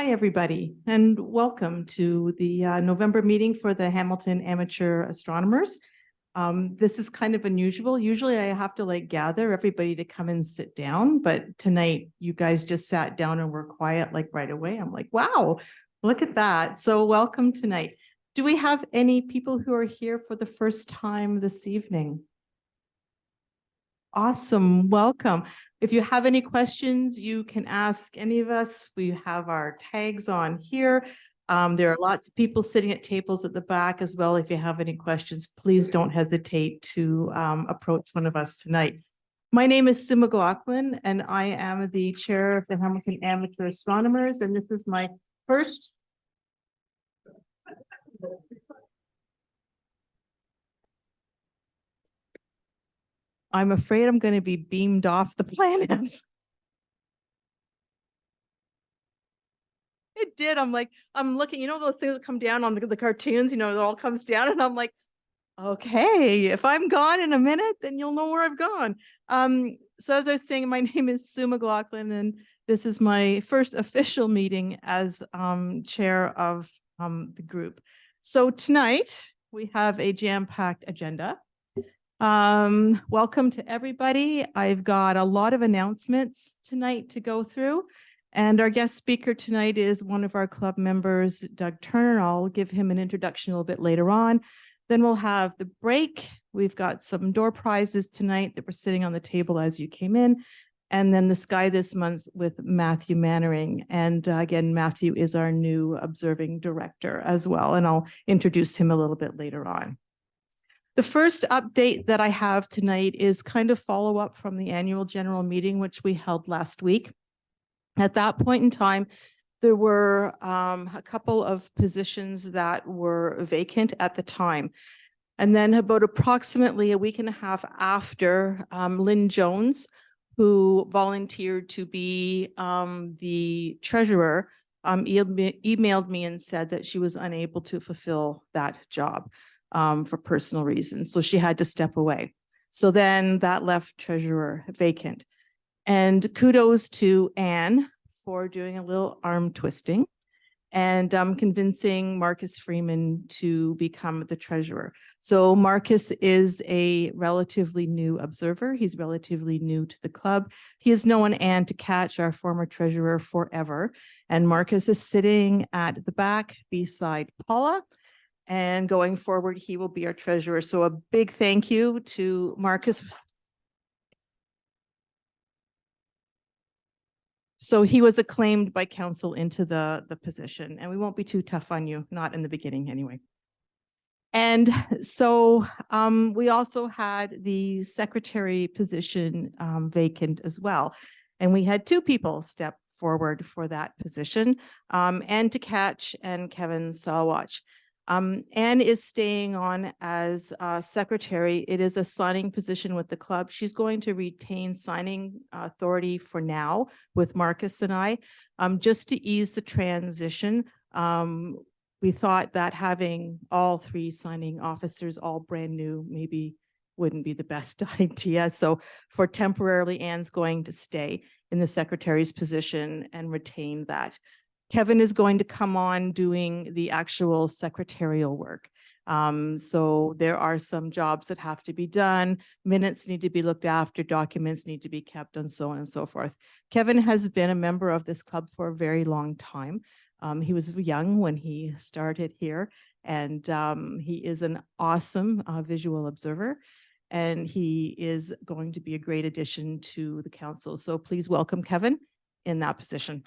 Hi, everybody, and welcome to the November meeting for the Hamilton Amateur Astronomers. This is kind of unusual. Usually I have to gather everybody to come and sit down, but tonight you guys just sat down and were quiet right away. I'm like, wow, look at that. So welcome tonight. Do we have any people who are here for the first time this evening? Awesome. Welcome. If you have any questions, you can ask any of us. We have our tags on here. There are lots of people sitting at tables at the back as well. If you have any questions, please don't hesitate to approach one of us tonight. My name is Sue McLaughlin, and I am the chair of the Hamilton Amateur Astronomers, and this is my first I'm afraid I'm going to be beamed off the planet. It did. I'm looking, those things that come down on the cartoons, it all comes down. And I'm like, okay, if I'm gone in a minute, then you'll know where I've gone. So as I was saying, my name is Sue McLaughlin, and this is my first official meeting as chair of the group. So tonight we have a jam-packed agenda. Welcome to everybody. I've got a lot of announcements tonight to go through. And our guest speaker tonight is one of our club members, Doug Turner. I'll give him an introduction a little bit later on. Then we'll have the break. We've got some door prizes tonight that were sitting on the table as you came in. And then the sky this month with Matthew Mannering. And again, Matthew is our new observing director as well. And I'll introduce him a little bit later on. The first update that I have tonight is kind of follow up from the annual general meeting, which we held last week. At that point in time, there were a couple of positions that were vacant at the time. And then about approximately a week and a half after, Lynn Jones, who volunteered to be the treasurer, emailed me and said that she was unable to fulfill that job for personal reasons. So she had to step away. So then that left treasurer vacant. And kudos to Anne for doing a little arm twisting and convincing Marcus Freeman to become the treasurer. So Marcus is a relatively new observer. He's relatively new to the club. He has known Anne to catch, our former treasurer, forever. And Marcus is sitting at the back beside Paula. And going forward, he will be our treasurer. So a big thank you to Marcus. So he was acclaimed by council into the position, and we won't be too tough on you, not in the beginning anyway. And so we also had the secretary position vacant as well. And we had two people step forward for that position, Anne to Catch and Kevin Salwatch. Anne is staying on as secretary. It is a signing position with the club. She's going to retain signing authority for now with Marcus and I, just to ease the transition. We thought that having all three signing officers all brand new maybe wouldn't be the best idea. So for temporarily, Anne's going to stay in the secretary's position and retain that. Kevin is going to come on doing the actual secretarial work. So there are some jobs that have to be done. Minutes need to be looked after, documents need to be kept, and so on and so forth. Kevin has been a member of this club for a very long time. He was young when he started here, and he is an awesome visual observer, and he is going to be a great addition to the council. So please welcome Kevin in that position.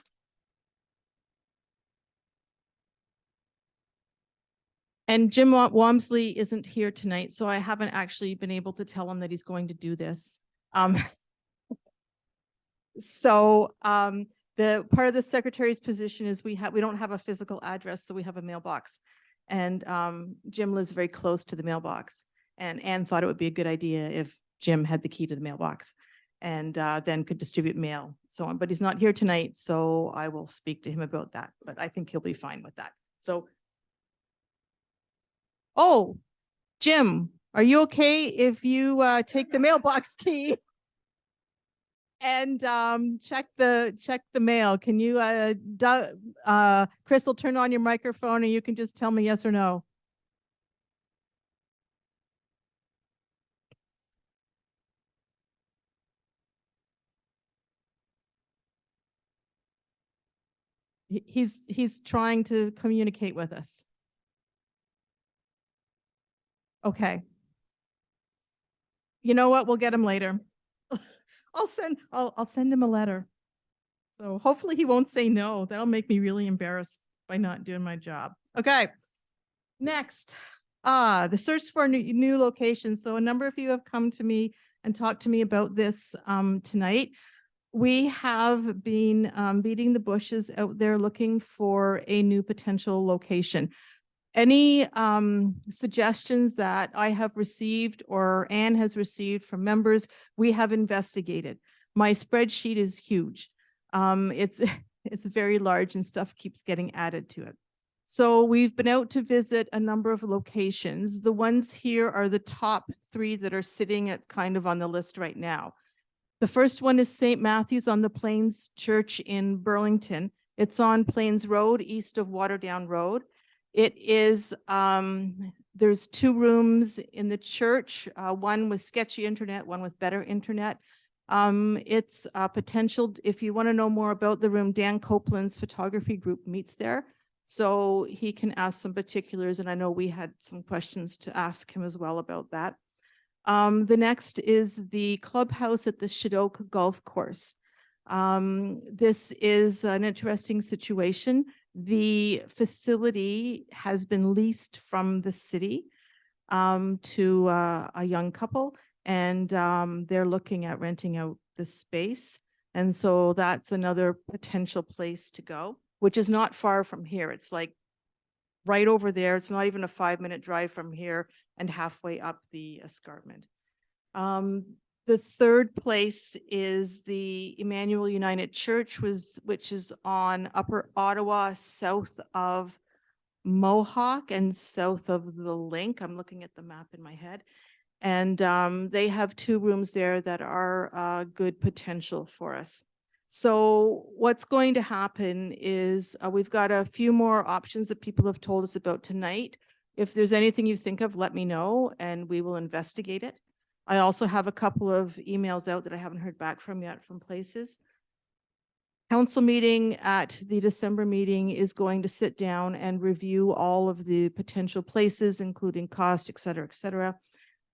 And Jim Wamsley isn't here tonight, so I haven't actually been able to tell him that he's going to do this. The part of the secretary's position is we don't have a physical address, so we have a mailbox. And Jim lives very close to the mailbox. And Anne thought it would be a good idea if Jim had the key to the mailbox and then could distribute mail, so on. But he's not here tonight, so I will speak to him about that. But I think he'll be fine with that. So. Oh, Jim, are you okay if you take the mailbox key? And check the mail. Can you Crystal, turn on your microphone and you can just tell me yes or no. He's trying to communicate with us. Okay. You know what? We'll get him later. I'll send him a letter. So hopefully he won't say no. That'll make me really embarrassed by not doing my job. Okay. Next, the search for new locations. So a number of you have come to me and talked to me about this tonight. We have been beating the bushes out there looking for a new potential location. Any suggestions that I have received or Anne has received from members, we have investigated. My spreadsheet is huge. It's very large and stuff keeps getting added to it. So we've been out to visit a number of locations. The ones here are the top 3 that are sitting at kind of on the list right now. The first one is St. Matthew's on the Plains Church in Burlington. It's on Plains Road, east of Waterdown Road. It is, there's 2 rooms in the church, one with sketchy internet, one with better internet. It's a potential, if you want to know more about the room, Dan Copeland's photography group meets there. So he can ask some particulars, and I know we had some questions to ask him as well about that. The next is the clubhouse at the Shadoke Golf Course. This is an interesting situation. The facility has been leased from the city to a young couple, and they're looking at renting out the space. And so that's another potential place to go, which is not far from here. It's like right over there. It's not even a 5-minute drive from here and halfway up the escarpment. The third place is the Emmanuel United Church, which is on Upper Ottawa, south of Mohawk and south of the Link. I'm looking at the map in my head. And they have 2 rooms there that are good potential for us. So what's going to happen is we've got a few more options that people have told us about tonight. If there's anything you think of, let me know and we will investigate it. I also have a couple of emails out that I haven't heard back from yet from places. Council meeting at the December meeting is going to sit down and review all of the potential places, including cost, et cetera,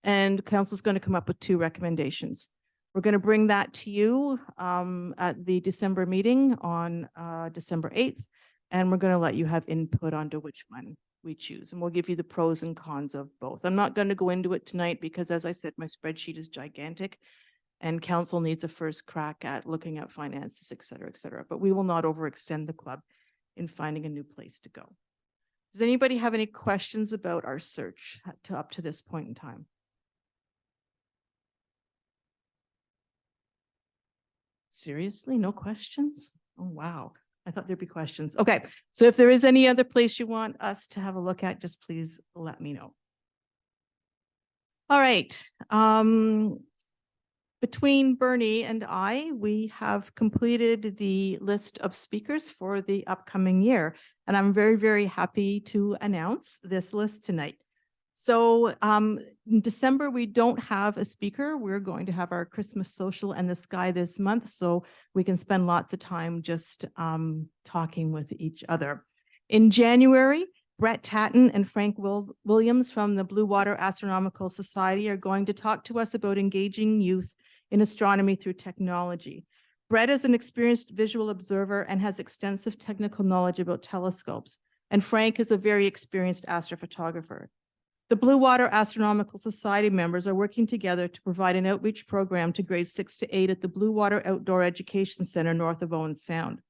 and council is going to come up with 2 recommendations. We're going to bring that to you at the December meeting on December 8th, and we're going to let you have input onto which one we choose, and we'll give you the pros and cons of both. I'm not going to go into it tonight because, as I said, my spreadsheet is gigantic and council needs a first crack at looking at finances, et cetera, but we will not overextend the club in finding a new place to go. Does anybody have any questions about our search up to this point in time? Seriously, no questions? Oh, wow. I thought there'd be questions. Okay, so if there is any other place you want us to have a look at, just please let me know. All right. Between Bernie and I, we have completed the list of speakers for the upcoming year, and I'm very, very happy to announce this list tonight. So in December, we don't have a speaker. We're going to have our Christmas social and the sky this month, so we can spend lots of time just talking with each other. In January, Brett Tatton and Frank Williams from the Blue Water Astronomical Society are going to talk to us about engaging youth in astronomy through technology. Brett is an experienced visual observer and has extensive technical knowledge about telescopes, and Frank is a very experienced astrophotographer. The Blue Water Astronomical Society members are working together to provide an outreach program to grades 6 to 8 at the Blue Water Outdoor Education Center north of Owen Sound.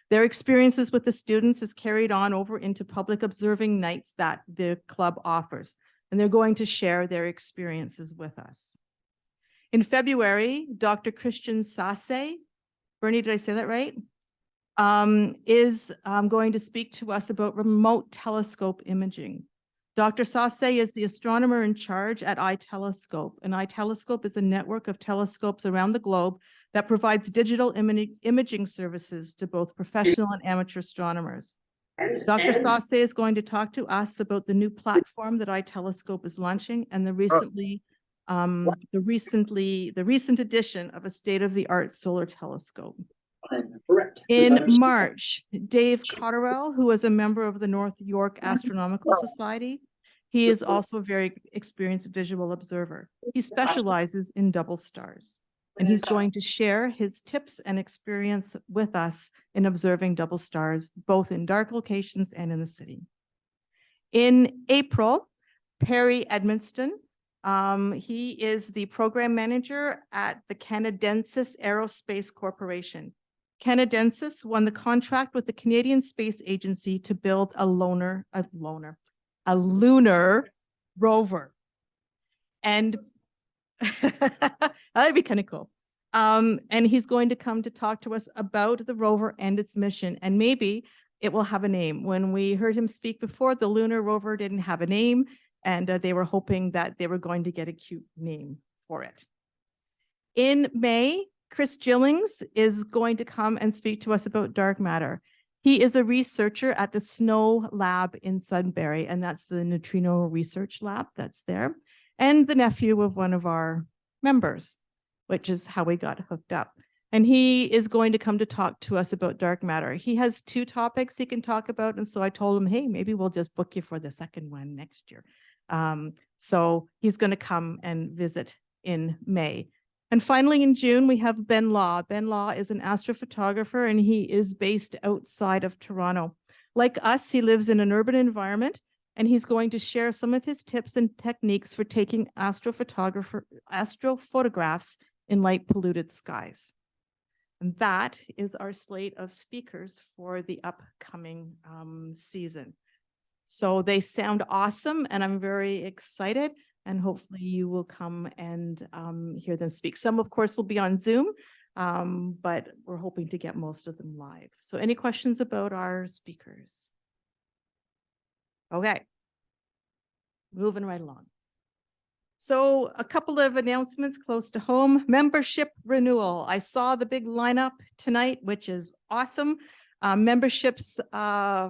Their experiences with the students is carried on over into public observing nights that the club offers, and they're going to share their experiences with us. In February, Dr. Christian Sasse, Bernie, did I say that right? Is going to speak to us about remote telescope imaging. Dr. Sauce is the astronomer in charge at iTelescope. And iTelescope is a network of telescopes around the globe that provides digital imaging services to both professional and amateur astronomers. Dr. Sauce is going to talk to us about the new platform that iTelescope is launching and the recent addition of a state-of-the-art solar telescope. Correct. In March, Dave Cotterell, who is a member of the North York Astronomical Society, he is also a very experienced visual observer. He specializes in double stars, and he's going to share his tips and experience with us in observing double stars, both in dark locations and in the city. In April, Perry Edmonston, he is the program manager at the Canadensis Aerospace Corporation. Canadensis won the contract with the Canadian Space Agency to build a lunar rover. And that'd be kind of cool. And he's going to come to talk to us about the rover and its mission, and maybe it will have a name. When we heard him speak before, the lunar rover didn't have a name, and they were hoping that they were going to get a cute name for it. In May, Chris Gillings is going to come and speak to us about dark matter. He is a researcher at the SNOW lab in Sudbury, and that's the neutrino research lab that's there, and the nephew of one of our members, which is how we got hooked up. And he is going to come to talk to us about dark matter. He has 2 topics he can talk about, and so I told him, hey, maybe we'll just book you for the second one next year. So he's going to come and visit in May. And finally, in June, we have Ben Law. Ben Law is an astrophotographer, and he is based outside of Toronto. Like us, he lives in an urban environment, and he's going to share some of his tips and techniques for taking astrophotographs in light-polluted skies. And that is our slate of speakers for the upcoming season. So they sound awesome, and I'm very excited. And hopefully you will come and hear them speak. Some, of course, will be on Zoom, but we're hoping to get most of them live. So any questions about our speakers? Okay, moving right along. So a couple of announcements close to home. Membership renewal. I saw the big lineup tonight, which is awesome. Memberships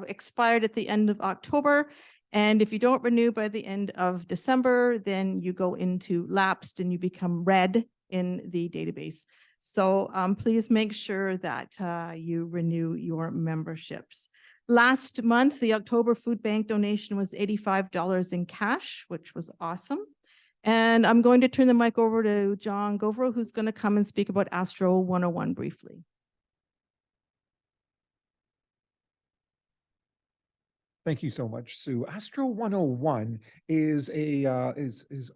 expired at the end of October. And if you don't renew by the end of December, then you go into lapsed and you become red in the database. So please make sure that you renew your memberships. Last month, the October Food Bank donation was $85 in cash, which was awesome. And I'm going to turn the mic over to John Govro, who's going to come and speak about Astro 101 briefly. Thank you so much, Sue. Astro 101 is a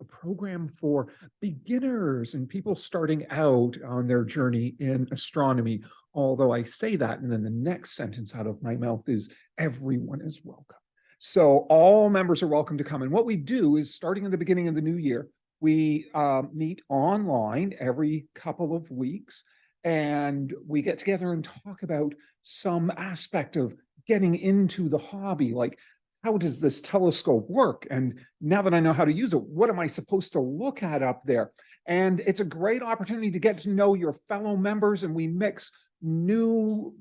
program for beginners and people starting out on their journey in astronomy. Although I say that, and then the next sentence out of my mouth is everyone is welcome. So all members are welcome to come. And what we do is, starting in the beginning of the new year, we meet online every couple of weeks, and we get together and talk about some aspect of getting into the hobby, like how does this telescope work? And now that I know how to use it, what am I supposed to look at up there? And it's a great opportunity to get to know your fellow members, and we mix new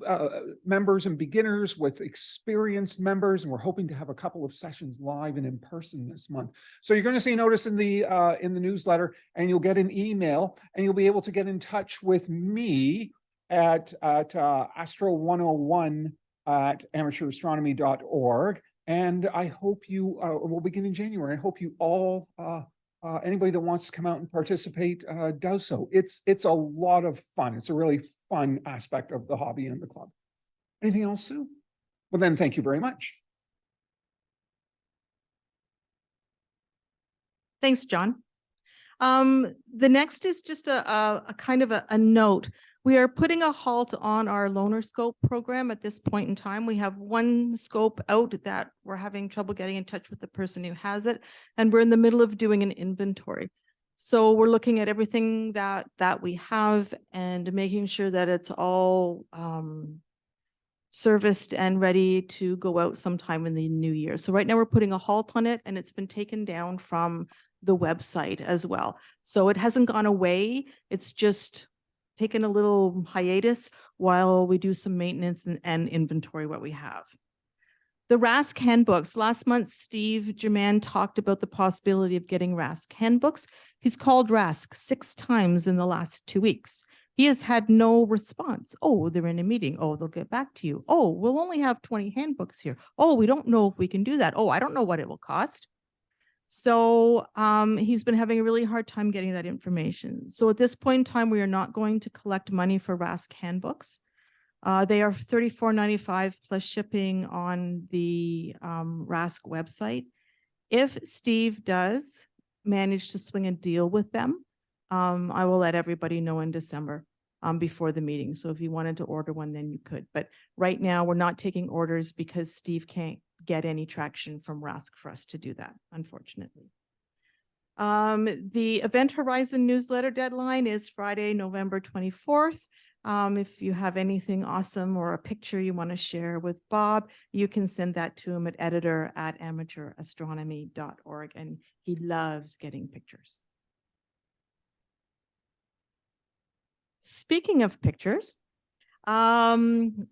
members and beginners with experienced members, and we're hoping to have a couple of sessions live and in person this month. So you're going to see a notice in the newsletter, and you'll get an email, and you'll be able to get in touch with me at astro101 at amateurastronomy.org. And I hope you, we'll begin in January. I hope you all, anybody that wants to come out and participate does so. It's a lot of fun. It's a really fun aspect of the hobby and the club. Anything else, Sue? Well, then, thank you very much. Thanks, John. The next is just a kind of a note. We are putting a halt on our loaner scope program at this point in time. We have one scope out that we're having trouble getting in touch with the person who has it, and we're in the middle of doing an inventory. So we're looking at everything that we have and making sure that it's all serviced and ready to go out sometime in the new year. So right now we're putting a halt on it, and it's been taken down from the website as well. So it hasn't gone away. It's just taken a little hiatus while we do some maintenance and inventory what we have. The RASC handbooks. Last month, Steve German talked about the possibility of getting RASC handbooks. He's called RASC 6 times in the last 2 weeks. He has had no response. Oh, they're in a meeting. Oh, they'll get back to you. Oh, we'll only have 20 handbooks here. Oh, we don't know if we can do that. Oh, I don't know what it will cost. So he's been having a really hard time getting that information. So at this point in time, we are not going to collect money for RASC handbooks. They are $34.95 plus shipping on the RASC website. If Steve does manage to swing a deal with them, I will let everybody know in December before the meeting. So if you wanted to order one, then you could. But right now, we're not taking orders because Steve can't get any traction from RASC for us to do that, unfortunately. The Event Horizon newsletter deadline is Friday, November 24th. If you have anything awesome or a picture you want to share with Bob, you can send that to him at editor@amateurastronomy.org, and he loves getting pictures. Speaking of pictures, on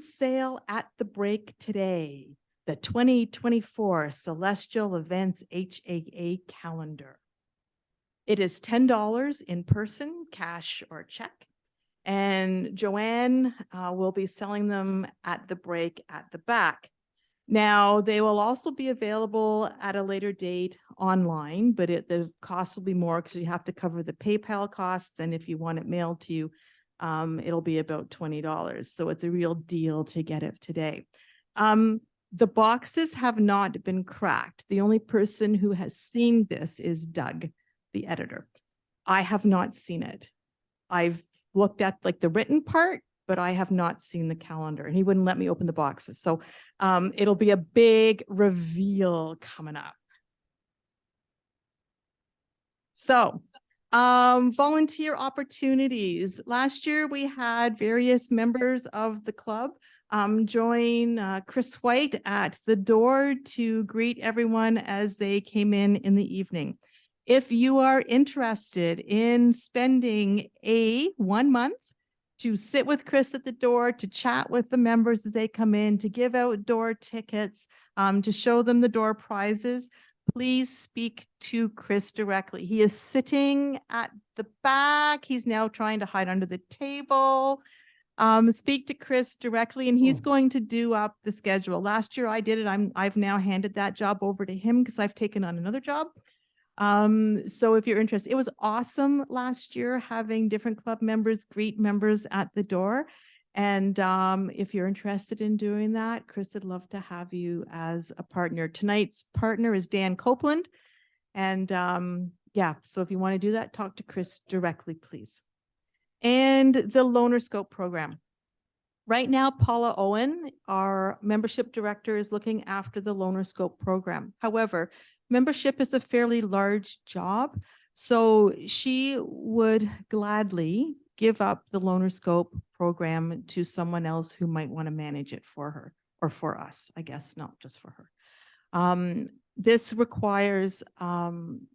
sale at the break today, the 2024 Celestial Events HAA Calendar. It is $10 in person, cash or check. And Joanne will be selling them at the break at the back. Now, they will also be available at a later date online, but the cost will be more because you have to cover the PayPal costs. And if you want it mailed to you, it'll be about $20. So it's a real deal to get it today. The boxes have not been cracked. The only person who has seen this is Doug, the editor. I have not seen it. I've looked at like the written part, but I have not seen the calendar, and he wouldn't let me open the boxes. So it'll be a big reveal coming up. So volunteer opportunities. Last year, we had various members of the club join Chris White at the door to greet everyone as they came in the evening. If you are interested in spending 1 month to sit with Chris at the door, to chat with the members as they come in, to give out door tickets, to show them the door prizes, please speak to Chris directly. He is sitting at the back. He's now trying to hide under the table. Speak to Chris directly, and he's going to do up the schedule. Last year I did it. I've now handed that job over to him because I've taken on another job. So if you're interested, it was awesome last year having different club members greet members at the door. And if you're interested in doing that, Chris would love to have you as a partner. Tonight's partner is Dan Copeland. And yeah, so if you want to do that, talk to Chris directly, please. And the Loner Scope program. Right now, Paula Owen, our membership director, is looking after the Loner Scope program. However, membership is a fairly large job, so she would gladly give up the Loner Scope program to someone else who might want to manage it for her, or for us, I guess, not just for her. This requires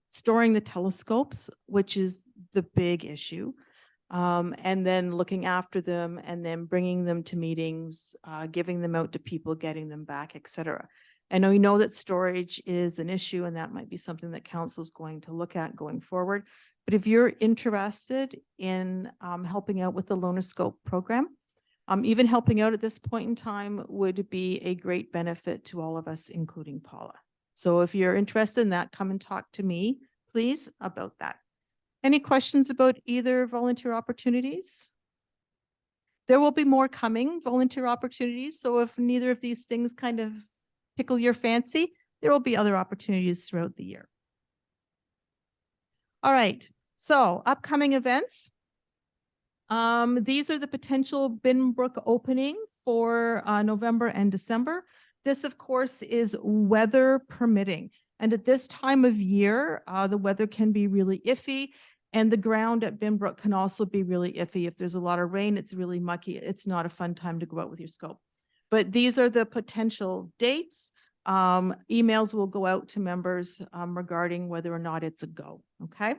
storing the telescopes, which is the big issue. And then looking after them, and then bringing them to meetings, giving them out to people, getting them back, etc. I know you know that storage is an issue, and that might be something that council is going to look at going forward. But if you're interested in helping out with the Loner Scope program, even helping out at this point in time would be a great benefit to all of us, including Paula. So if you're interested in that, come and talk to me, please, about that. Any questions about either volunteer opportunities? There will be more coming, volunteer opportunities. So if neither of these things kind of tickle your fancy, there will be other opportunities throughout the year. All right, so upcoming events. These are the potential Binbrook opening for November and December. This, of course, is weather permitting. And at this time of year, the weather can be really iffy. And the ground at Binbrook can also be really iffy. If there's a lot of rain, it's really mucky. It's not a fun time to go out with your scope. but these are the potential dates. Emails will go out to members regarding whether or not it's a go. Okay.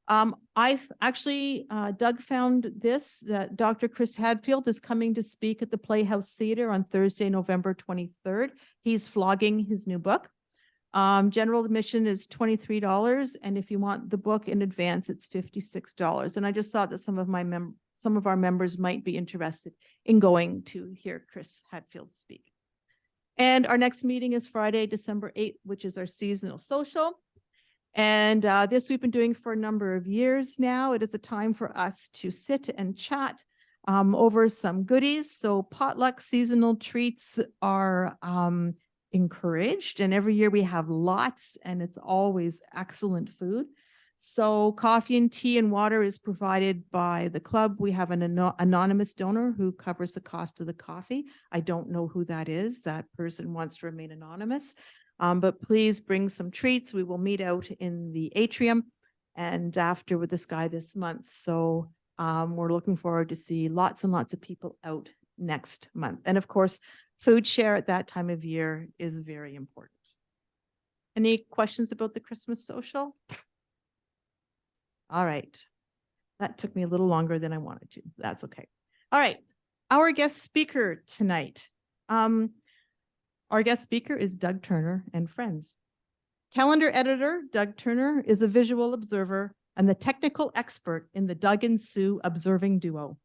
I've actually, Doug found this, that Dr. Chris Hadfield is coming to speak at the Playhouse Theater on Thursday, November 23rd. He's flogging his new book. General admission is $23. And if you want the book in advance, it's $56. And I just thought that some of our members might be interested in going to hear Chris Hadfield speak. And our next meeting is Friday, December 8th, which is our seasonal social. And this we've been doing for a number of years now. It is a time for us to sit and chat over some goodies. So potluck seasonal treats are encouraged. And every year we have lots, and it's always excellent food. So coffee and tea and water is provided by the club. We have an anonymous donor who covers the cost of the coffee. I don't know who that is. That person wants to remain anonymous. But please bring some treats. We will meet out in the atrium and after with this guy this month. So we're looking forward to see lots and lots of people out next month. And of course, food share at that time of year is very important. Any questions about the Christmas social? All right. That took me a little longer than I wanted to. That's okay. All right. Our guest speaker tonight. Our guest speaker is Doug Turner and friends. Calendar editor Doug Turner is a visual observer and the technical expert in the Doug and Sue observing duo.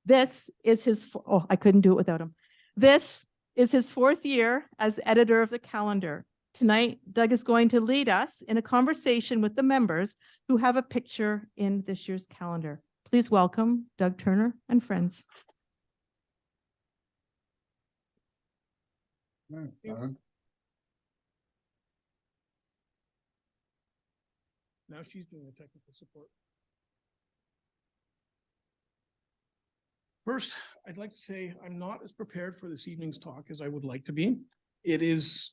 This is his, I couldn't do it without him. This is his 4th year as editor of the calendar. Tonight, Doug is going to lead us in a conversation with the members who have a picture in this year's calendar. Please welcome Doug Turner and friends. Now she's doing the technical support. First, I'd like to say I'm not as prepared for this evening's talk as I would like to be. It is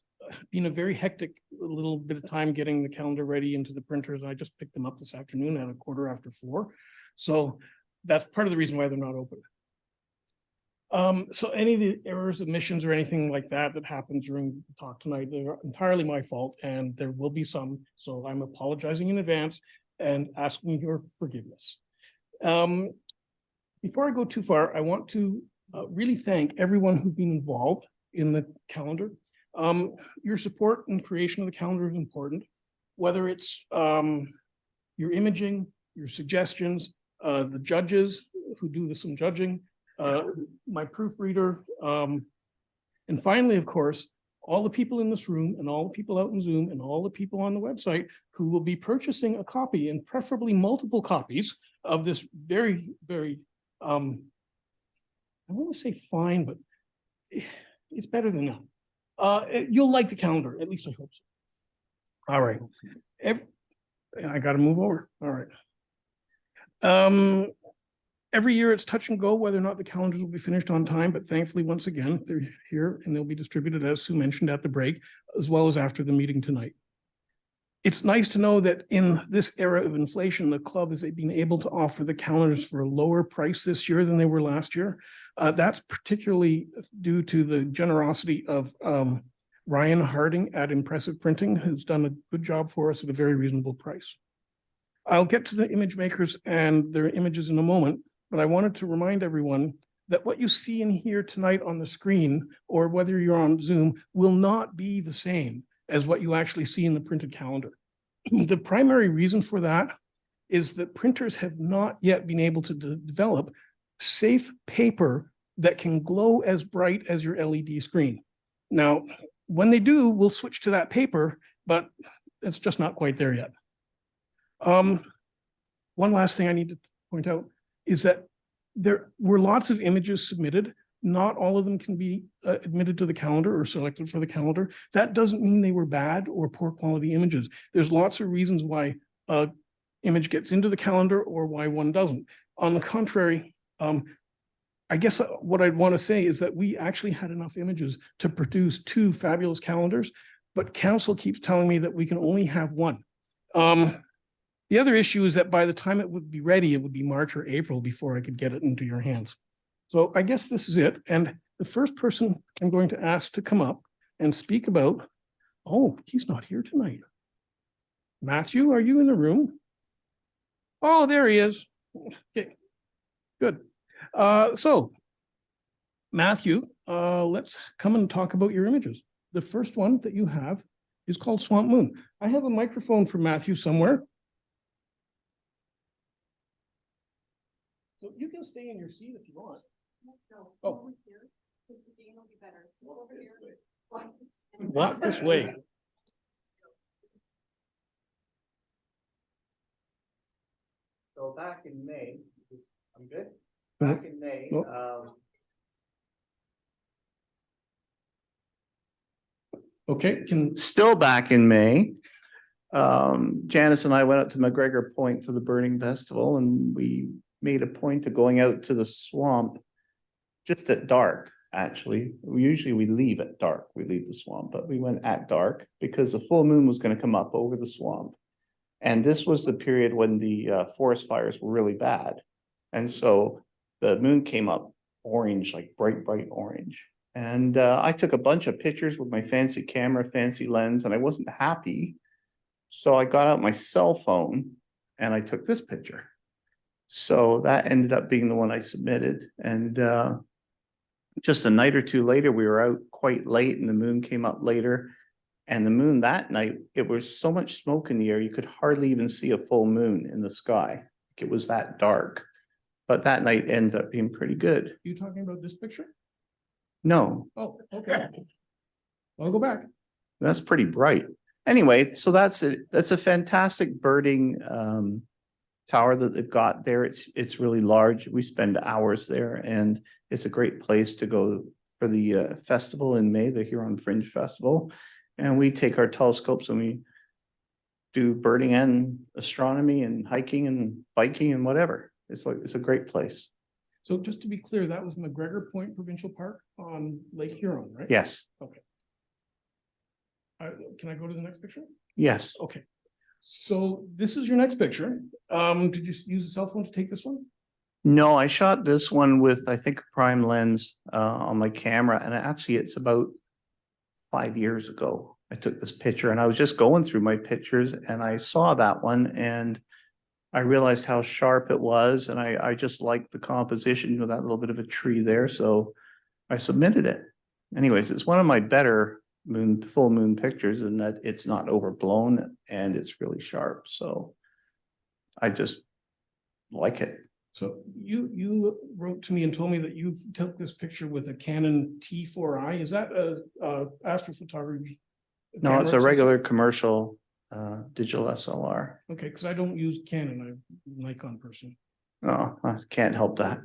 been a very hectic little bit of time getting the calendar ready into the printers. I just picked them up this afternoon at 4:15. So that's part of the reason why they're not open. So any of the errors, omissions, or anything like that that happens during the talk tonight, they're entirely my fault, and there will be some. So I'm apologizing in advance and asking your forgiveness. Before I go too far, I want to really thank everyone who's been involved in the calendar. Your support in creation of the calendar is important, whether it's your imaging, your suggestions, the judges who do some judging, my proofreader, and finally, of course, all the people in this room and all the people out in Zoom and all the people on the website who will be purchasing a copy, and preferably multiple copies of this very, very, I want to say fine, but it's better than none. You'll like the calendar, at least I hope so. All right. I got to move over. All right. Every year it's touch and go whether or not the calendars will be finished on time, but thankfully, once again, they're here and they'll be distributed, as Sue mentioned, at the break, as well as after the meeting tonight. It's nice to know that in this era of inflation, the club has been able to offer the calendars for a lower price this year than they were last year. That's particularly due to the generosity of Ryan Harding at Impressive Printing, who's done a good job for us at a very reasonable price. I'll get to the image makers and their images in a moment, but I wanted to remind everyone that what you see in here tonight on the screen, or whether you're on Zoom, will not be the same as what you actually see in the printed calendar. The primary reason for that is that printers have not yet been able to develop safe paper that can glow as bright as your LED screen. Now, when they do, we'll switch to that paper, but it's just not quite there yet. One last thing I need to point out is that there were lots of images submitted. Not all of them can be admitted to the calendar or selected for the calendar. That doesn't mean they were bad or poor quality images. There's lots of reasons why an image gets into the calendar or why one doesn't. On the contrary, I guess what I'd want to say is that we actually had enough images to produce 2 fabulous calendars, but council keeps telling me that we can only have 1. The other issue is that by the time it would be ready, it would be March or April before I could get it into your hands. So I guess this is it. And The first person I'm going to ask to come up and speak about, oh, he's not here tonight. Matthew, are you in the room? Oh, there he is. Okay, good. So Matthew, let's come and talk about your images. The first one that you have is called Swamp Moon. I have a microphone for Matthew somewhere. So you can stay in your seat if you want. Oh. Walk this way. So back in May, I'm good. Mhm. Back in May, Okay, still back in May, Janice and I went up to McGregor Point for the Burning Festival, and we made a point of going out to the swamp just at dark, actually. Usually we leave at dark, we leave the swamp, but we went at dark because the full moon was going to come up over the swamp. And this was the period when the forest fires were really bad. And so the moon came up orange, like bright, bright orange. And I took a bunch of pictures with my fancy camera, fancy lens, and I wasn't happy. So I got out my cell phone and I took this picture. So that ended up being the one I submitted. And just a night or two later, we were out quite late and the moon came up later. And the moon that night, it was so much smoke in the air, you could hardly even see a full moon in the sky. It was that dark. But that night ended up being pretty good. you talking about this picture? No, Oh, okay. I'll go back. that's pretty bright. Anyway, so that's a fantastic birding tower that they've got there. It's really large. We spend hours there, and it's a great place to go for the festival in May, the Huron Fringe Festival. And we take our telescopes and we do birding and astronomy and hiking and biking and whatever. It's a great place. So just to be clear, that was McGregor Point Provincial Park on Lake Huron, right? Yes, Okay. Can I go to the next picture? yes. Okay. So this is your next picture. Did you use a cell phone to take this one? No, I shot this one with, I think, a prime lens on my camera. And actually, it's about 5 years ago. I took this picture and I was just going through my pictures and I saw that one and I realized how sharp it was. And I just liked the composition of that little bit of a tree there. So I submitted it. Anyways, it's one of my better full moon pictures in that it's not overblown and it's really sharp. So I just like it. So you wrote to me and told me that you took this picture with a Canon T4i. Is that a astrophotography? No, camera it's of a some regular sort? commercial digital SLR. Okay, because I don't use Canon. I'm a Nikon person. Oh, I can't help that.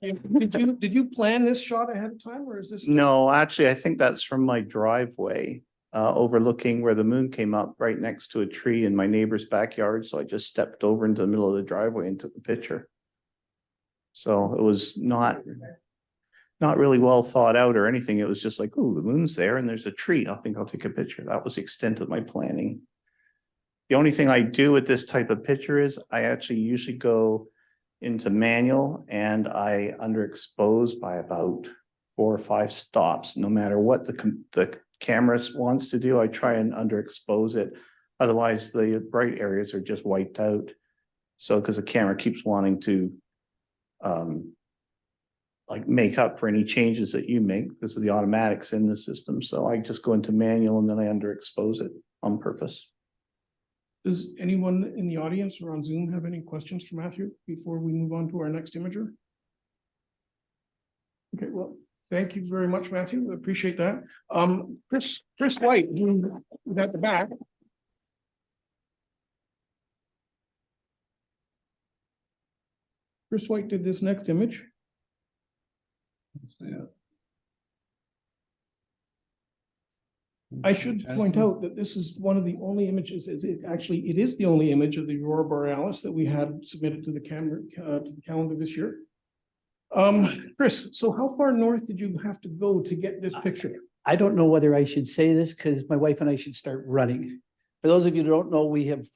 Did you plan this shot ahead of time, or is this? No, actually, I think that's from my driveway, overlooking where the moon came up right next to a tree in my neighbor's backyard. So I just stepped over into the middle of the driveway and took the picture. So it was not really well thought out or anything. It was just like, oh, the moon's there and there's a tree. I think I'll take a picture. That was the extent of my planning. The only thing I do with this type of picture is I actually usually go into manual and I underexpose by about 4 or 5 stops. No matter what the camera wants to do, I try and underexpose it. Otherwise, the bright areas are just wiped out. So because the camera keeps wanting to like make up for any changes that you make because of the automatics in the system. So I just go into manual and then I underexpose it on purpose. Does anyone in the audience or on Zoom have any questions for Matthew before we move on to our next imager? Okay, well, thank you very much, Matthew. I appreciate that. Chris White, who's at the back. Chris White did this next image. I should point out that this is one of the only images, it is the only image of the Aurora Borealis that we had submitted to the calendar this year. Chris, so how far north did you have to go to get this picture? I don't know whether I should say this because my wife and I should start running. For those of you who don't know, we have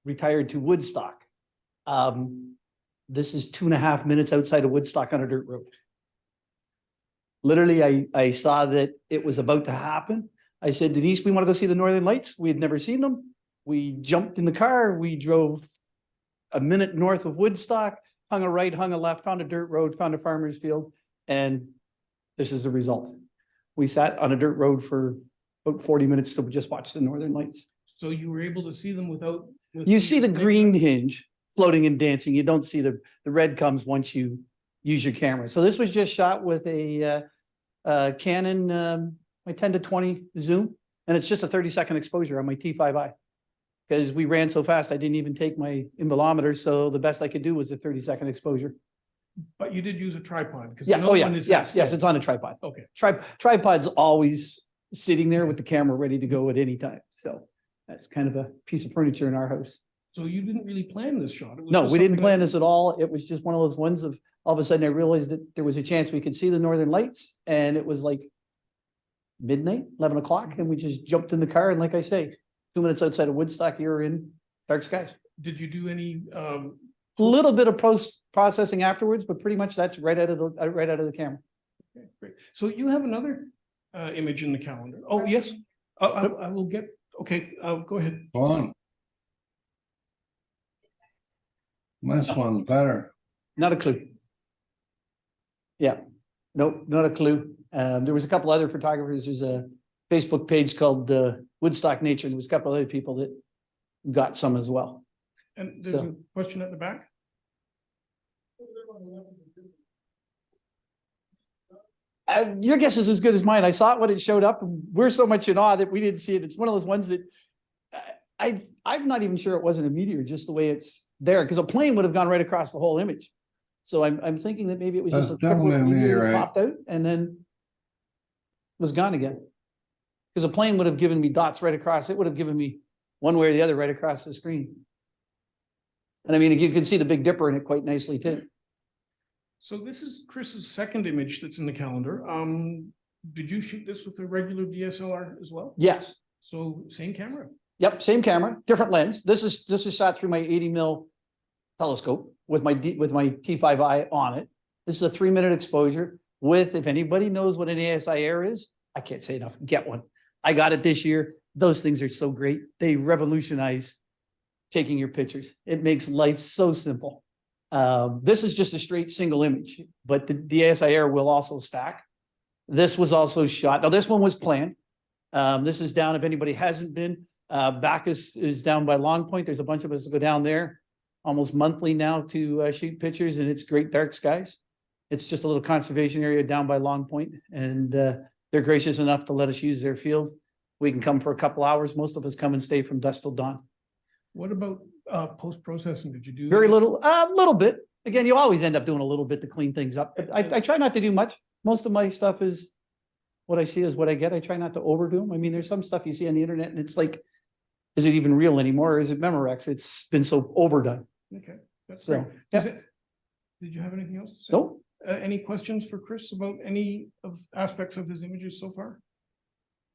retired to Woodstock. This is 2.5 minutes outside of Woodstock on a dirt road. Literally, I saw that it was about to happen. I said, Denise, we want to go see the Northern Lights. We had never seen them. We jumped in the car. We drove a minute north of Woodstock, hung a right, hung a left, found a dirt road, found a farmer's field, and this is the result. We sat on a dirt road for about 40 minutes to just watch the Northern Lights. So you were able to see them without? You see the green hinge floating and dancing. You don't see the red comes once you use your camera. So this was just shot with a Canon, my 10-20 zoom, and it's just a 30-second exposure on my T5i. Because we ran so fast, I didn't even take my involumeter, so the best I could do was a 30-second exposure. But you did use a tripod? Because Yeah, no oh yeah, one is yes, that yes, still. it's on a tripod. Okay, Tripod's always sitting there with the camera ready to go at any time. So that's kind of a piece of furniture in our house. so you didn't really plan this shot? It was No, just we didn't something plan that- this at all. It was just one of those ones of, all of a sudden I realized that there was a chance we could see the Northern Lights, and it was like midnight, 11 o'clock, and we just jumped in the car, and like I say, 2 minutes outside of Woodstock, you're in dark skies. Did you do any, A little bit of processing afterwards, but pretty much that's right out of the camera. okay, great. So you have another image in the calendar? Oh, yes. I will get, okay, go ahead. One. This one's better. Not a clue. Yeah, nope, not a clue. There was a couple other photographers. There's a Facebook page called Woodstock Nature, and there was a couple other people that got some as well. And there's a So- question at the back? Your guess is as good as mine. I saw it when it showed up, and we're so much in awe that we didn't see it. It's one of those ones that I'm not even sure it wasn't a meteor, just the way it's there, because a plane would have gone right across the whole image. So I'm thinking that maybe it was just a That's definitely a meteor that meteorite. popped out and then was gone again. Because a plane would have given me dots right across. It would have given me one way or the other right across the screen. And I mean, you can see the Big Dipper in it quite nicely too. So this is Chris's second image that's in the calendar. Did you shoot this with a regular DSLR as well? Yes. So same camera? Yep, same camera, different lens. This is shot through my 80mm telescope with my T5i on it. This is a 3-minute exposure with, if anybody knows what an ASI Air is, I can't say enough, get one. I got it this year. Those things are so great. They revolutionize taking your pictures. It makes life so simple. This is just a straight single image, but the ASI Air will also stack. This was also shot. Now this one was planned. This is down, if anybody hasn't been, Bacchus is down by Long Point. There's a bunch of us that go down there almost monthly now to shoot pictures, and it's great dark skies. It's just a little conservation area down by Long Point, and they're gracious enough to let us use their field. We can come for a couple hours. Most of us come and stay from dusk till dawn. What about post-processing? Did you do? Very little, a little bit. Again, you always end up doing a little bit to clean things up. But I try not to do much. Most of my stuff is what I see is what I get. I try not to overdo them. I mean, there's some stuff you see on the internet and it's like, is it even real anymore? Or is it Memorex? It's been so overdone. Okay, that's So, great. yeah. Did you have anything else to say? Nope. Any questions for Chris about any of aspects of his images so far?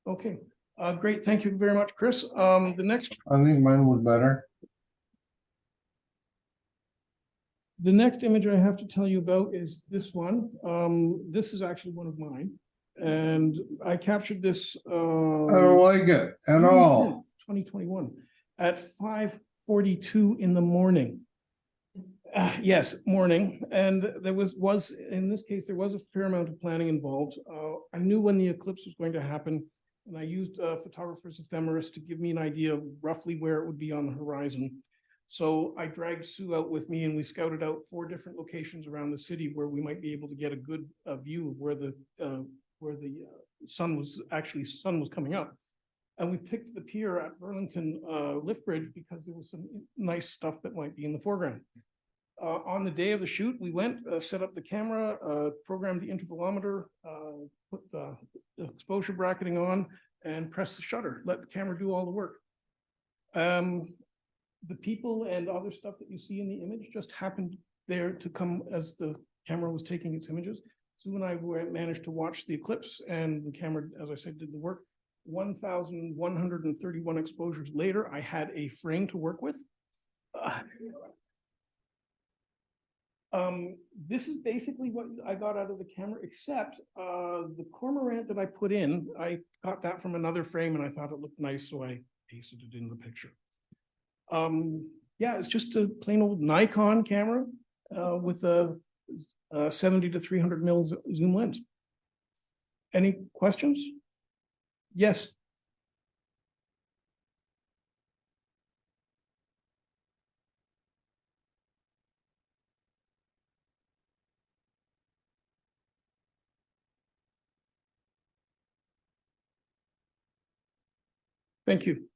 Okay, great. Thank you very much, Chris. The next I think mine was better. image I have to tell you about is this one. This is actually one of mine. And I captured this. I don't like it at all. 2021 at 5:42 in the morning. Yes, morning. And there was, in this case, there was a fair amount of planning involved. I knew when the eclipse was going to happen, and I used a photographer's ephemeris to give me an idea of roughly where it would be on the horizon. So I dragged Sue out with me and we scouted out 4 different locations around the city where we might be able to get a good view of where the sun was coming up. And we picked the pier at Burlington Lift Bridge because there was some nice stuff that might be in the foreground. On the day of the shoot, we went, set up the camera, programmed the intervalometer, put the exposure bracketing on, and press the shutter, let the camera do all the work. The people and other stuff that you see in the image just happened there to come as the camera was taking its images. Sue and I managed to watch the eclipse, and the camera, as I said, did the work. 1,131 exposures later, I had a frame to work with. This is basically what I got out of the camera, except the cormorant that I put in, I got that from another frame and I thought it looked nice, so I pasted it in the picture. Yeah, it's just a plain old Nikon camera with a 70 to 300 mil zoom lens. Any questions? Yes. Thank you.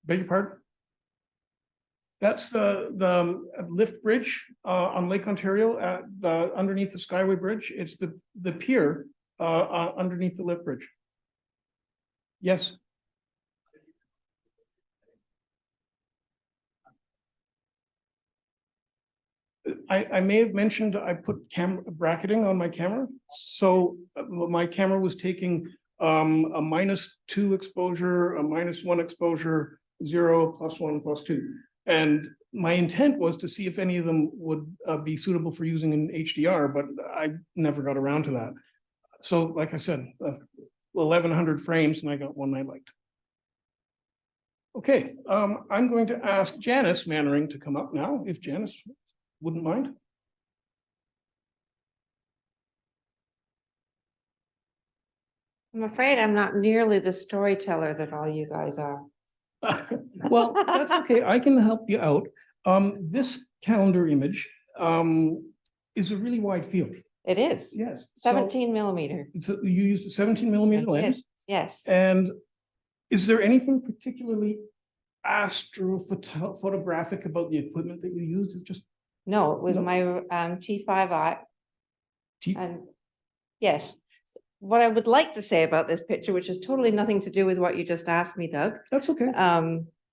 Beg your pardon? That's the lift bridge on Lake Ontario at underneath the Skyway Bridge. It's the pier underneath the lift bridge. Yes. I may have mentioned I put bracketing on my camera. So my camera was taking a -2 exposure, a -1 exposure, 0, +1, +2. And my intent was to see if any of them would be suitable for using in HDR, but I never got around to that. So like I said, 1,100 frames and I got one I liked. Okay, I'm going to ask Janice Mannering to come up now, if Janice wouldn't mind. I'm afraid I'm not nearly the storyteller that all you guys are. Well, that's okay. I can help you out. This calendar image is a really wide field. It is Yes. 17 millimeter. So you used a 17 millimeter I lens. did, yes. And is there anything particularly astrophotographic about the equipment that you used? It's just No, it was No. my T5i. cheap. And yes, what I would like to say about this picture, which is totally nothing to do with what you just asked me, Doug. That's okay.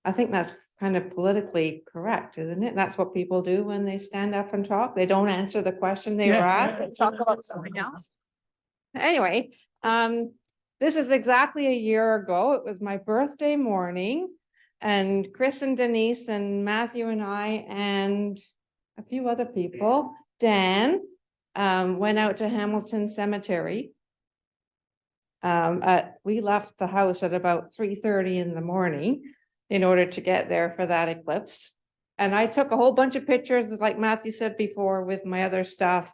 I think that's kind of politically correct, isn't it? That's what people do when they stand up and talk. They don't answer the question they were Yeah. asked and talk about something else. Anyway, this is exactly a year ago. It was my birthday morning. And Chris and Denise and Matthew and I and a few other people, Dan, went out to Hamilton Cemetery. We left the house at about 3:30 in the morning in order to get there for that eclipse. And I took a whole bunch of pictures, like Matthew said before, with my other stuff,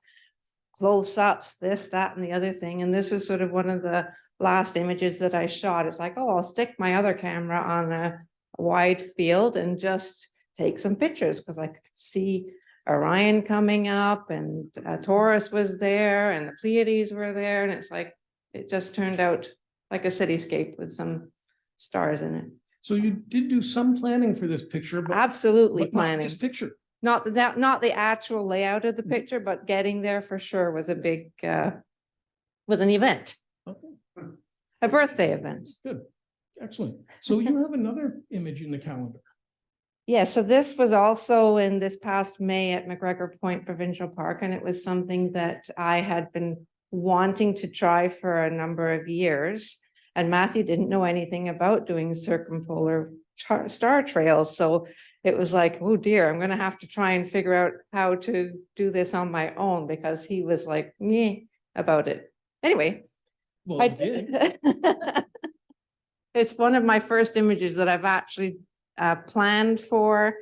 close-ups, this, that, and the other thing. And this is sort of one of the last images that I shot. It's like, oh, I'll stick my other camera on a wide field and just take some pictures, because I could see Orion coming up and Taurus was there and the Pleiades were there. And it's like, it just turned out like a cityscape with some stars in it. So you did do some planning for this picture, but Absolutely but not planning. this picture. Not the actual layout of the picture, but getting there for sure was a big, was an event, Okay, a birthday event. good. Excellent. So you have another image in the calendar. Yeah, so this was also in this past May at McGregor Point Provincial Park, and it was something that I had been wanting to try for a number of years. And Matthew didn't know anything about doing circumpolar star trails. So it was like, oh dear, I'm going to have to try and figure out how to do this on my own, because he was like, meh about it. Anyway, Well, I you did. did. It's one of my first images that I've actually planned for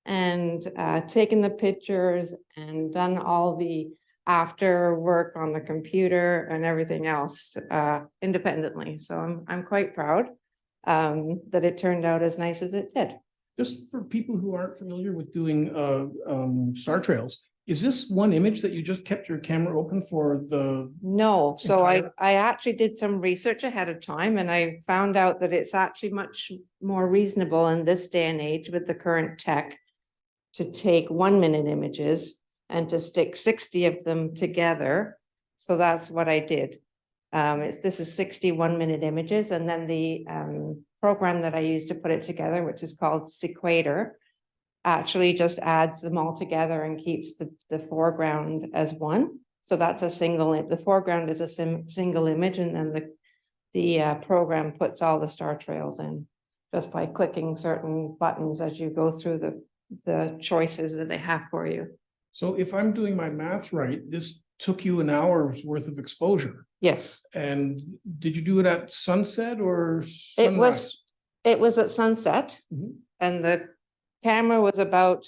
and taken the pictures and done all the after work on the computer and everything else independently. So I'm quite proud that it turned out as nice as it did. Just for people who aren't familiar with doing star trails, is this one image that you just kept your camera open for the? No, so Entire- I actually did some research ahead of time, and I found out that it's actually much more reasonable in this day and age with the current tech to take 1-minute images and to stick 60 of them together. So that's what I did. This is 60 1-minute images, and then the program that I used to put it together, which is called Sequator, actually just adds them all together and keeps the foreground as one. So that's a single, the foreground is a single image, and then the program puts all the star trails in just by clicking certain buttons as you go through the choices that they have for you. So if I'm doing my math right, this took you an hour's worth of exposure. Yes, And did you do it at sunset or it was, sunrise? it was at sunset Mhm. and the camera was about,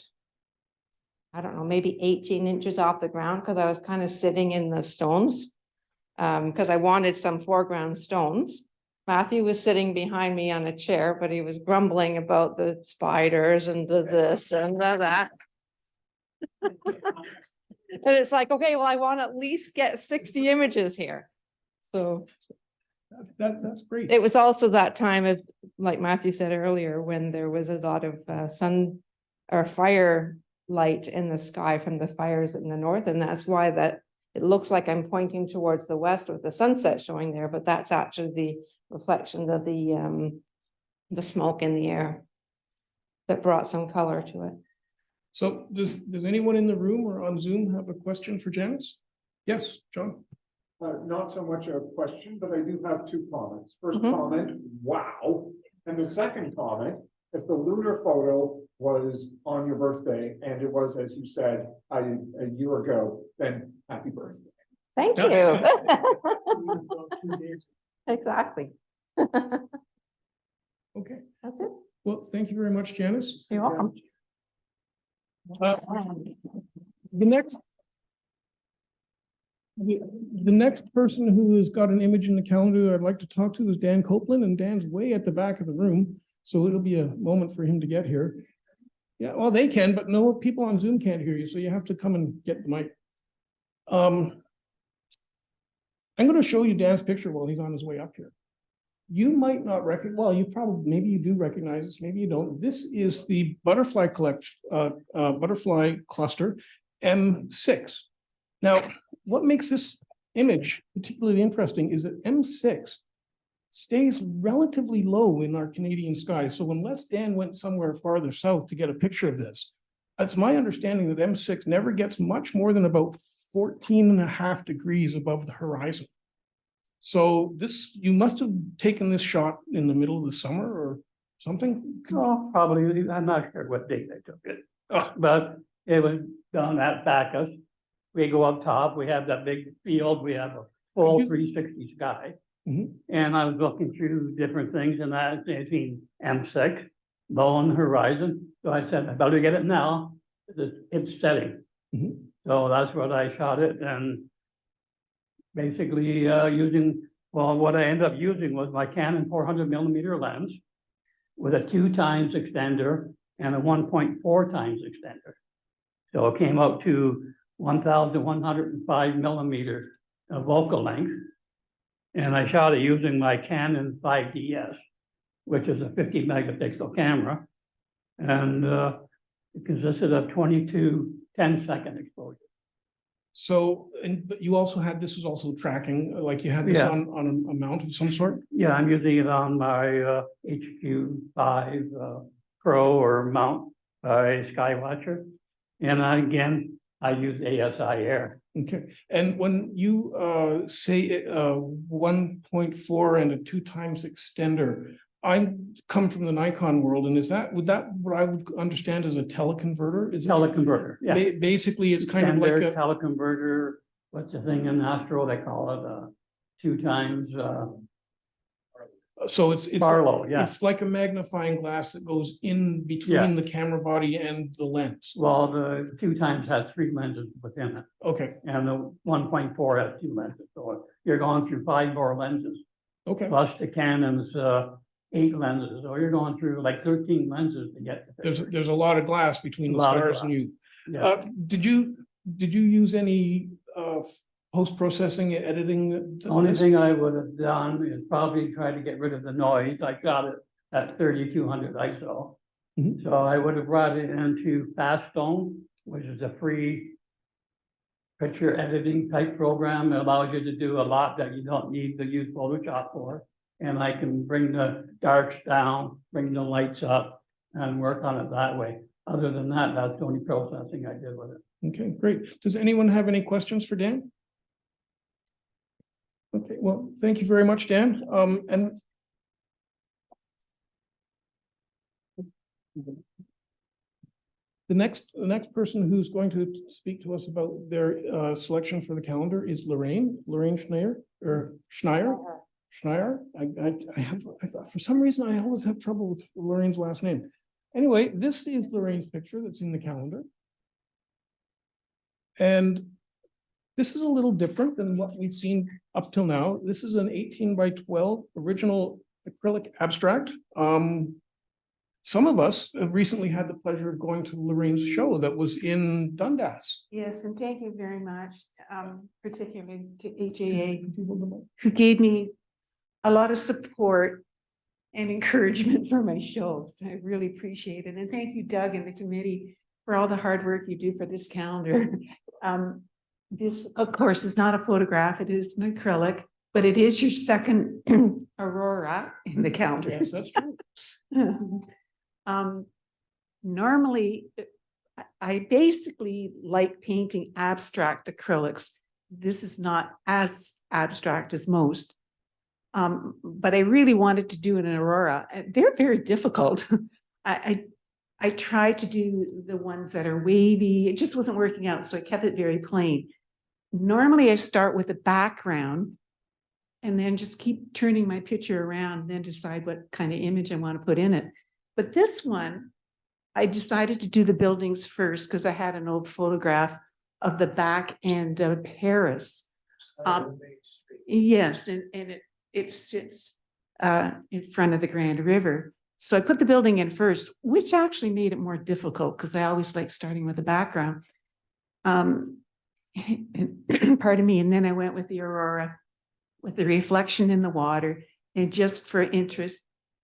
I don't know, maybe 18 inches off the ground because I was kind of sitting in the stones. Because I wanted some foreground stones. Matthew was sitting behind me on a chair, but he was grumbling about the spiders and the this and the that. And it's like, okay, well, I want to at least get 60 images here. So That's great. it was also that time of, like Matthew said earlier, when there was a lot of sun or fire light in the sky from the fires in the north. And that's why that it looks like I'm pointing towards the west with the sunset showing there, but that's actually the reflection of the smoke in the air that brought some color to it. So does anyone in the room or on Zoom have a question for Janice? Yes, John? Not so much a question, but I do have two comments. First Mhm. comment, wow. And the second comment, if the lunar photo was on your birthday and it was, as you said, a year ago, then happy birthday. Thank you. Exactly. Okay, That's it. well, thank you very much, Janice. You're welcome. The next person who has got an image in the calendar I'd like to talk to is Dan Copeland, and Dan's way at the back of the room, so it'll be a moment for him to get here. Yeah, well, they can, but no, people on Zoom can't hear you, so you have to come and get the mic. I'm going to show you Dan's picture while he's on his way up here. You might not recognize, well, you probably, maybe you do recognize this, maybe you don't. This is the butterfly butterfly cluster M6. Now, what makes this image particularly interesting is that M6 stays relatively low in our Canadian skies. So unless Dan went somewhere farther south to get a picture of this, it's my understanding that M6 never gets much more than about 14.5 degrees above the horizon. So this, you must have taken this shot in the middle of the summer or something? Oh, probably, I'm not sure what date I took it, Oh, but it was down at Bacchus. We go up top, we have that big field, we have a full Mhm. 360 sky. Mhm. And I was looking through different things and I seen M6 low on the horizon. So I said, I better get it now, it's setting. Mhm. So that's what I shot it and basically using, well, what I ended up using was my Canon 400mm lens with a 2x extender and a 1.4x extender. So it came out to 1,105mm of focal length. And I shot it using my Canon 5DS, which is a 50 megapixel camera. And it consisted of 22 10-second exposures. So, but you also had, this was also tracking, like you had this Yeah. on a mount of some sort? Yeah, I'm using it on my HQ5 Pro or mount by Skywatcher. And again, I use ASI Air. Okay, and when you say 1.4 and a 2x extender, I come from the Nikon world, and would that what I would understand as a teleconverter? Is it Teleconverter, yeah. basically it's kind of like Standard a, teleconverter, what's the thing in Astro, they call it 2x so it's Barlow, yeah. it's like a magnifying glass that goes in between the camera body and the lens. Well, the 2x has 3 lenses within it, Okay, and the 1.4 has 2 lenses. So you're going through 5 more lenses, okay. plus the Canon's 8 lenses. So you're going through like 13 lenses to get. There's a lot of glass between the Lot of stars and glass. you. Yeah. Did you use any post-processing editing? The only thing I would have done is probably try to get rid of the noise. I got it at 3200 ISO. Mhm. So I would have brought it into Faststone, which is a free picture editing type program. It allows you to do a lot that you don't need to use Photoshop for. And I can bring the darks down, bring the lights up and work on it that way. Other than that, that's the only processing I did with it. Okay, great. Does anyone have any questions for Dan? Okay, well, thank you very much, Dan. And The next person who's going to speak to us about their selection for the calendar is Lorraine Schneier, or Schneier. I thought for some reason I always have trouble with Lorraine's last name. Anyway, this is Lorraine's picture that's in the calendar. And this is a little different than what we've seen up till now. This is an 18 by 12 original acrylic abstract. Some of us have recently had the pleasure of going to Lorraine's show that was in Dundas. Yes, and thank you very much, particularly to HAA, who gave me a lot of support and encouragement for my show. So I really appreciate it. And thank you, Doug, and the committee for all the hard work you do for this calendar. This, of course, is not a photograph. It is an acrylic, but it is your second aurora in the calendar. Yes, that's true. Normally, I basically like painting abstract acrylics. This is not as abstract as most. But I really wanted to do an aurora. They're very difficult. I tried to do the ones that are wavy. It just wasn't working out, so I kept it very plain. Normally, I start with a background and then just keep turning my picture around and then decide what kind of image I want to put in it. But this one, I decided to do the buildings first because I had an old photograph of the back end of Paris. Yes, and it sits in front of the Grand River. So I put the building in first, which actually made it more difficult because I always like starting with the background. Pardon me. And then I went with the aurora, with the reflection in the water, and just for interest,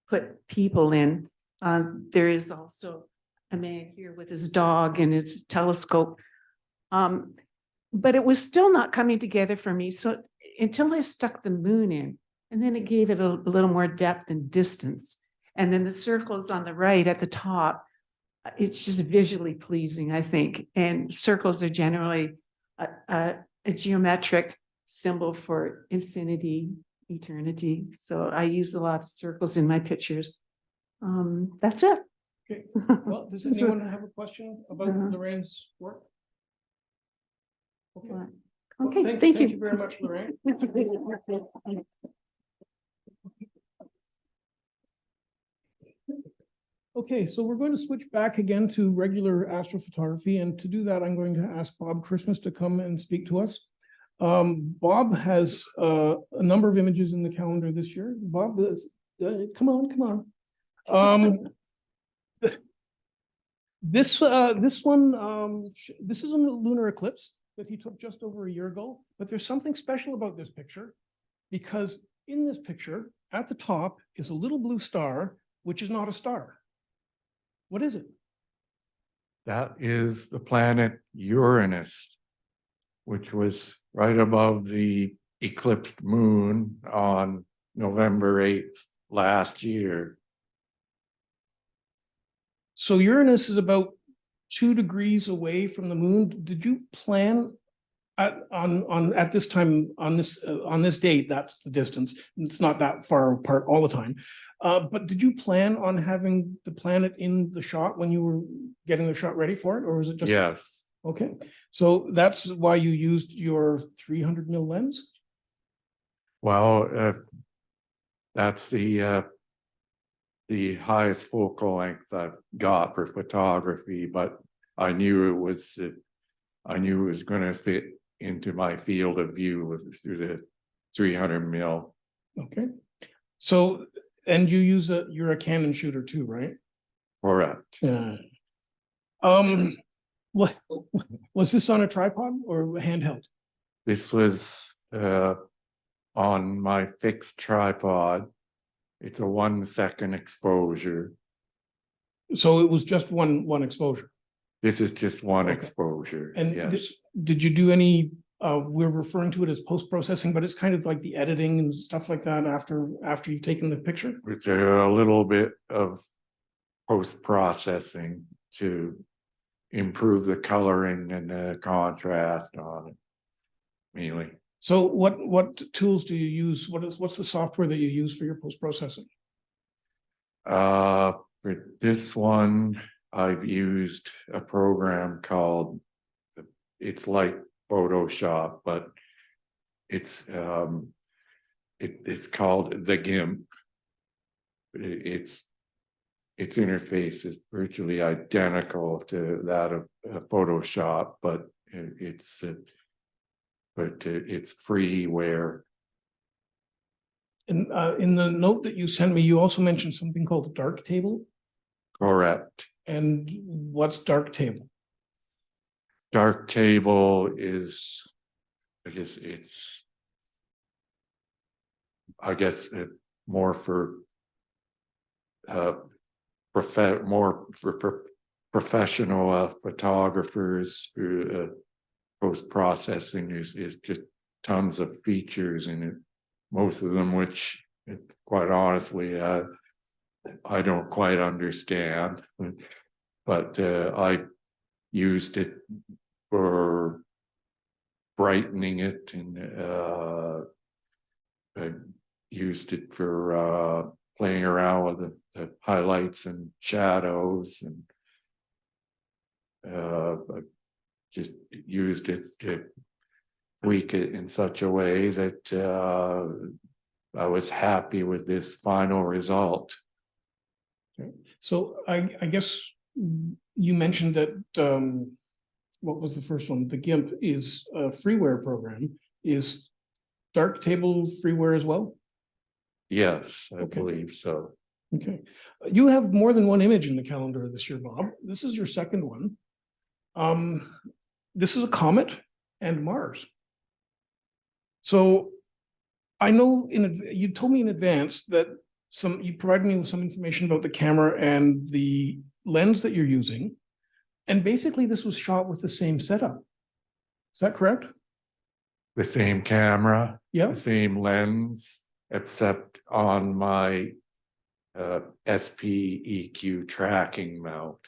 put people in. There is also a man here with his dog and his telescope. But it was still not coming together for me. So until I stuck the moon in, and then it gave it a little more depth and distance. And then the circles on the right at the top, it's just visually pleasing, I think. And circles are generally a geometric symbol for infinity, eternity. So I use a lot of circles in my pictures. That's it. Okay. Well, does anyone have a question about Lorraine's work? Okay. Well, Okay, thank you very much, Lorraine. Okay, so we're going to switch back again to regular astrophotography, and to do that, I'm going to ask Bob Christmas to come and speak to us. Bob has a number of images in the calendar this year. Bob, come on. This one, this is a lunar eclipse that he took just over a year ago, but there's something special about this picture because in this picture at the top is a little blue star, which is not a star. What is it? That is the planet Uranus, which was right above the eclipsed moon on November 8th last year. So Uranus is about 2 degrees away from the moon. Did you plan at this time on this date? That's the distance. It's not that far apart all the time. But did you plan on having the planet in the shot when you were getting the shot ready for it, or was it just? Yes. Okay, so that's why you used your 300 mil lens. Well, that's the highest focal length I've got for photography, but I knew it was going to fit into my field of view through the 300 mil. Okay, so and you use you're a Canon shooter too, right? Correct. Yeah. What was this on a tripod or handheld? This was on my fixed tripod. It's a 1 second exposure. So it was just one exposure. This is just one Okay. exposure. And yes. did you do any? We're referring to it as post-processing, but it's kind of like the editing and stuff like that after you've taken the picture. With a little bit of post-processing to improve the coloring and the contrast on it, mainly. So what tools do you use? What's the software that you use for your post-processing? For this one, I've used a program called, it's like Photoshop, but it's it's called the GIMP. Its interface is virtually identical to that of Photoshop, but it's freeware. And in the note that you sent me, you also mentioned something called dark table. Correct. And what's dark table? Dark table is, I guess more for professional photographers who post processing is just tons of features in it, most of them which quite honestly I don't quite understand, but I used it for brightening it, and I used it for playing around with the highlights and shadows, and I just used it to tweak it in such a way that I was happy with this final result. Okay. So I guess you mentioned that what was the first one? The GIMP is a freeware program. Is Darktable freeware as well? Yes, I Okay. believe so. Okay. You have more than one image in the calendar this year, Bob. This is your second one. This is a comet and Mars. So I know you told me in advance that you provided me with some information about the camera and the lens that you're using. And basically this was shot with the same setup. Is that correct? The same camera, Yeah. the same lens, except on my SPEQ tracking mount.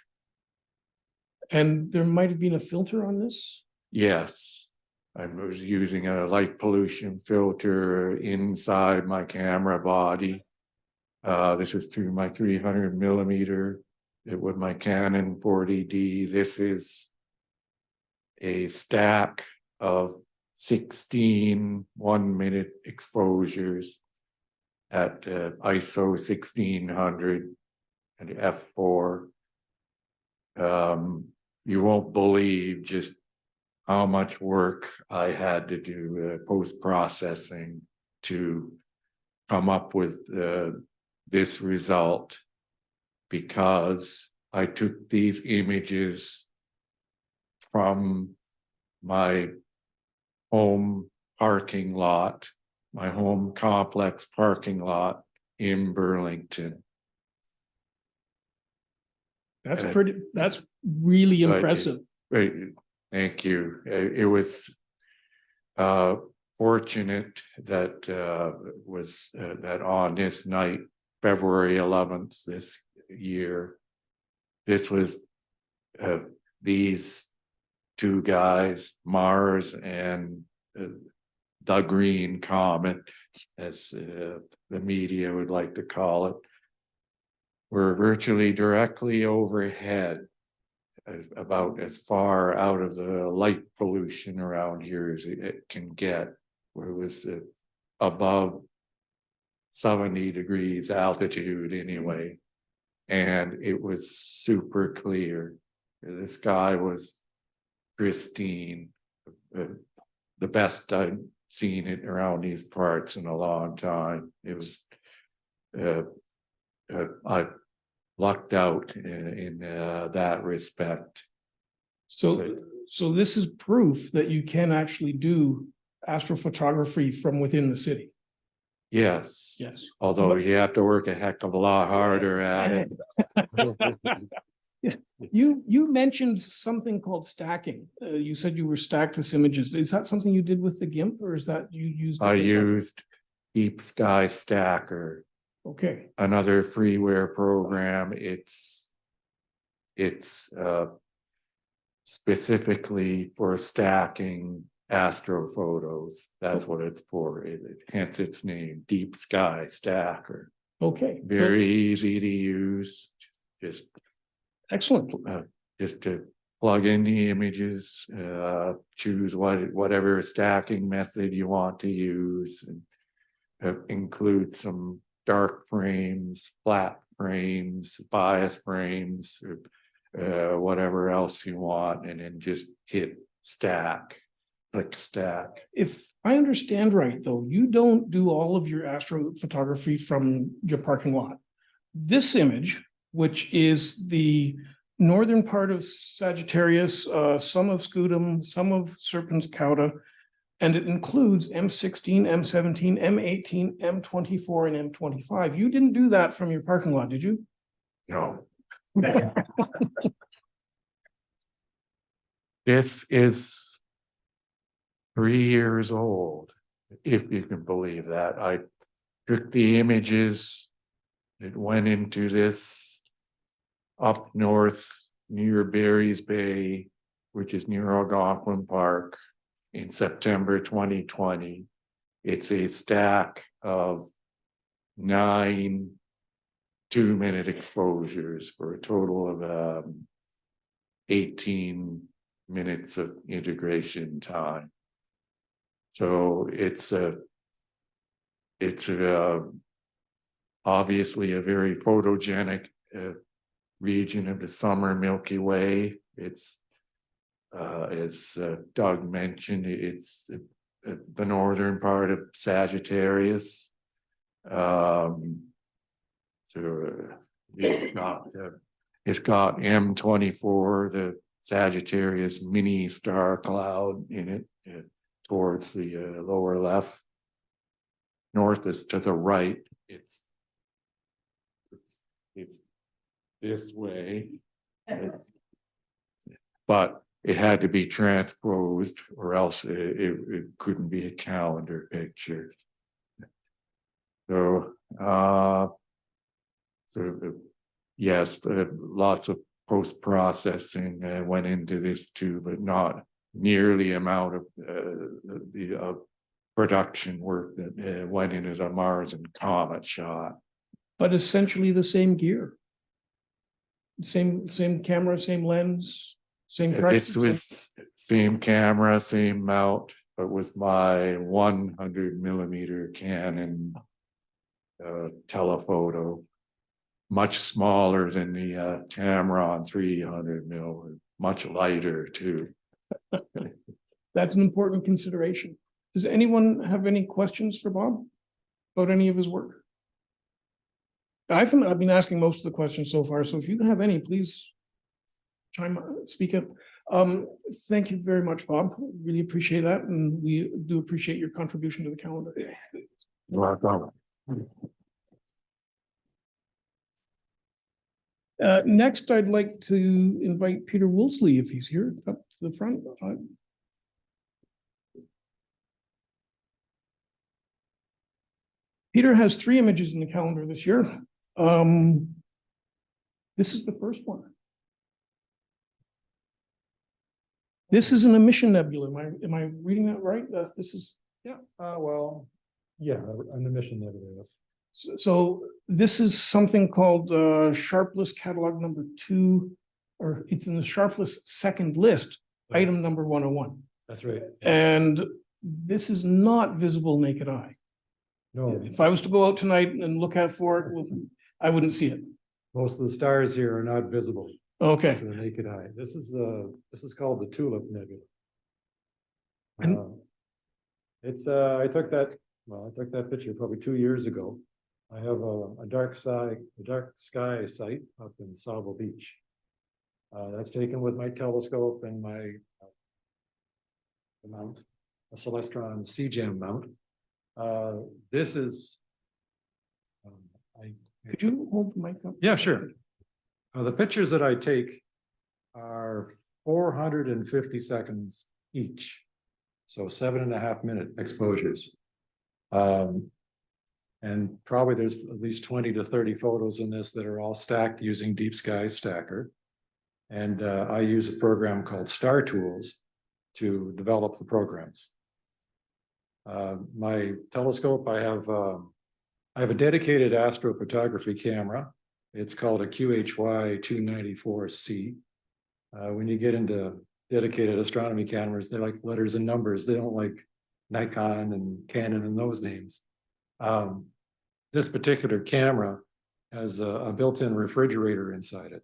And there might have been a filter on this. Yes, I was using a light pollution filter inside my camera body. This is through my 300 millimeter with my Canon 40D. This is a stack of 16 1-minute exposures at ISO 1600 and f4. You won't believe just how much work I had to do post-processing to come up with this result, because I took these images from my home parking lot, my home complex parking lot in Burlington. That's that's really impressive. Right, thank you. It was fortunate that that on this night, February 11th this year, this was these two guys, Mars and the Green Comet, as the media would like to call it, were virtually directly overhead, about as far out of the light pollution around here as it can get, where it was above 70 degrees altitude anyway. And it was super clear. The sky was pristine, the best I've seen it around these parts in a long time. It was, I lucked out in that respect. So this is proof that you can actually do astrophotography from within the city. Yes. Yes. Although you have to work a heck of a lot harder at it. You mentioned something called stacking. You said you were stacked this images. Is that something you did with the GIMP, or is that you used? I used Deep Sky Stacker. Okay. Another freeware program. It's specifically for stacking astrophotos. That's what it's for. Hence its name, Deep Sky Stacker. Okay. Very easy to use. Just Excellent. Just to plug in the images, choose whatever stacking method you want to use, and include some dark frames, flat frames, bias frames, whatever else you want, and then just hit stack, click stack. If I understand right, though, you don't do all of your astrophotography from your parking lot. This image, which is the northern part of Sagittarius, some of Scutum, some of Serpens Cauda, and it includes M16, M17, M18, M24, and M25. You didn't do that from your parking lot, did you? No. This is 3 years old, if you can believe that. I took the images. It went into this up north near Barry's Bay, which is near Algonquin Park, in September 2020. It's a stack of 9 2-minute exposures for a total of 18 minutes of integration time. So it's obviously a very photogenic region of the summer Milky Way. It's as Doug mentioned, it's the northern part of Sagittarius. So it's got M24, the Sagittarius mini star cloud in it, towards the lower left. North is to the right. It's this way. But it had to be transposed, or else it couldn't be a calendar picture. So yes, lots of post-processing went into this too, but not nearly amount of the production work that went into the Mars and Comet shot. But essentially the same gear. Same camera, same lens, same correction. This was same camera, same mount, but with my 100mm Canon telephoto, much smaller than the Tamron 300mm, much lighter too. That's an important consideration. Does anyone have any questions for Bob about any of his work? I've been asking most of the questions so far, so if you have any, please speak up. Thank you very much, Bob. Really appreciate that, and we do appreciate your contribution to the calendar. Welcome. Next, I'd like to invite Peter Woolsey, if he's here, up to the front. Peter has 3 images in the calendar this year. This is the first one. This is an emission nebula. Am I reading that right? This is. Yeah, an emission nebula. So this is something called Sharpless catalog number 2, or it's in the Sharpless second list, item number 101. That's right. And this is not visible naked eye. No, If I was to go out tonight and look out for it, I wouldn't see it. most of the stars here are not visible Okay. to the naked eye. This is called the Tulip Nebula. And- I took that picture probably 2 years ago. I have a dark sky site up in Sable Beach. That's taken with my telescope and my mount, a Celestron CGEM mount. This is. Could you hold the mic up? Yeah, sure. The pictures that I take are 450 seconds each. So 7.5 minute exposures. And probably there's at least 20 to 30 photos in this that are all stacked using Deep Sky Stacker. And I use a program called Star Tools to develop the programs. My telescope, I have a dedicated astrophotography camera It's called a QHY 294C. When you get into dedicated astronomy cameras, they're like letters and numbers. They don't like Nikon and Canon and those names. This particular camera has a built-in refrigerator inside it,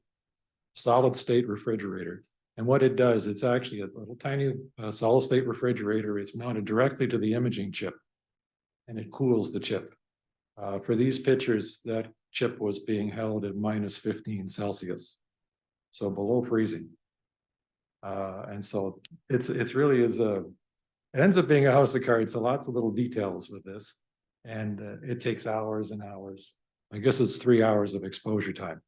solid state refrigerator. And what it does, it's actually a little tiny solid state refrigerator. It's mounted directly to the imaging chip and it cools the chip. For these pictures, that chip was being held at minus 15 Celsius, so below freezing. And so it's really is it ends up being a house of cards. So lots of little details with this, and it takes hours and hours. I guess it's 3 hours of exposure time.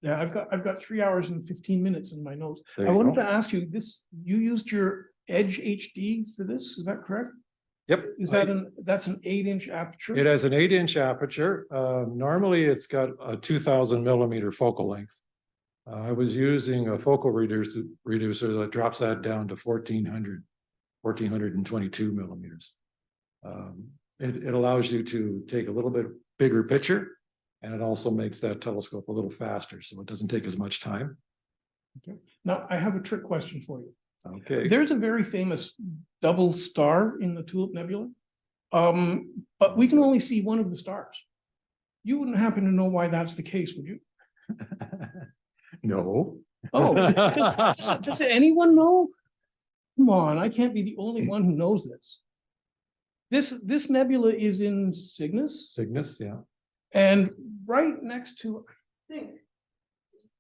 Yeah, I've got 3 hours and 15 minutes in my notes. There I you wanted go. to ask you this, you used your Edge HD for this, is that correct? Yep. Is that that's an 8-inch aperture? It has an 8-inch aperture. Normally it's got a 2000 millimeter focal length. I was using a focal reducer that drops that down to 1422 millimeters. It allows you to take a little bit bigger picture, and it also makes that telescope a little faster, so it doesn't take as much time. Okay. Now, I have a trick question for you. Okay. There's a very famous double star in the Tulip Nebula, but we can only see one of the stars. You wouldn't happen to know why that's the case, would you? No. Oh, does anyone know? Come on, I can't be the only one who knows this. This nebula is in Cygnus, Cygnus, yeah. and right next to, I think,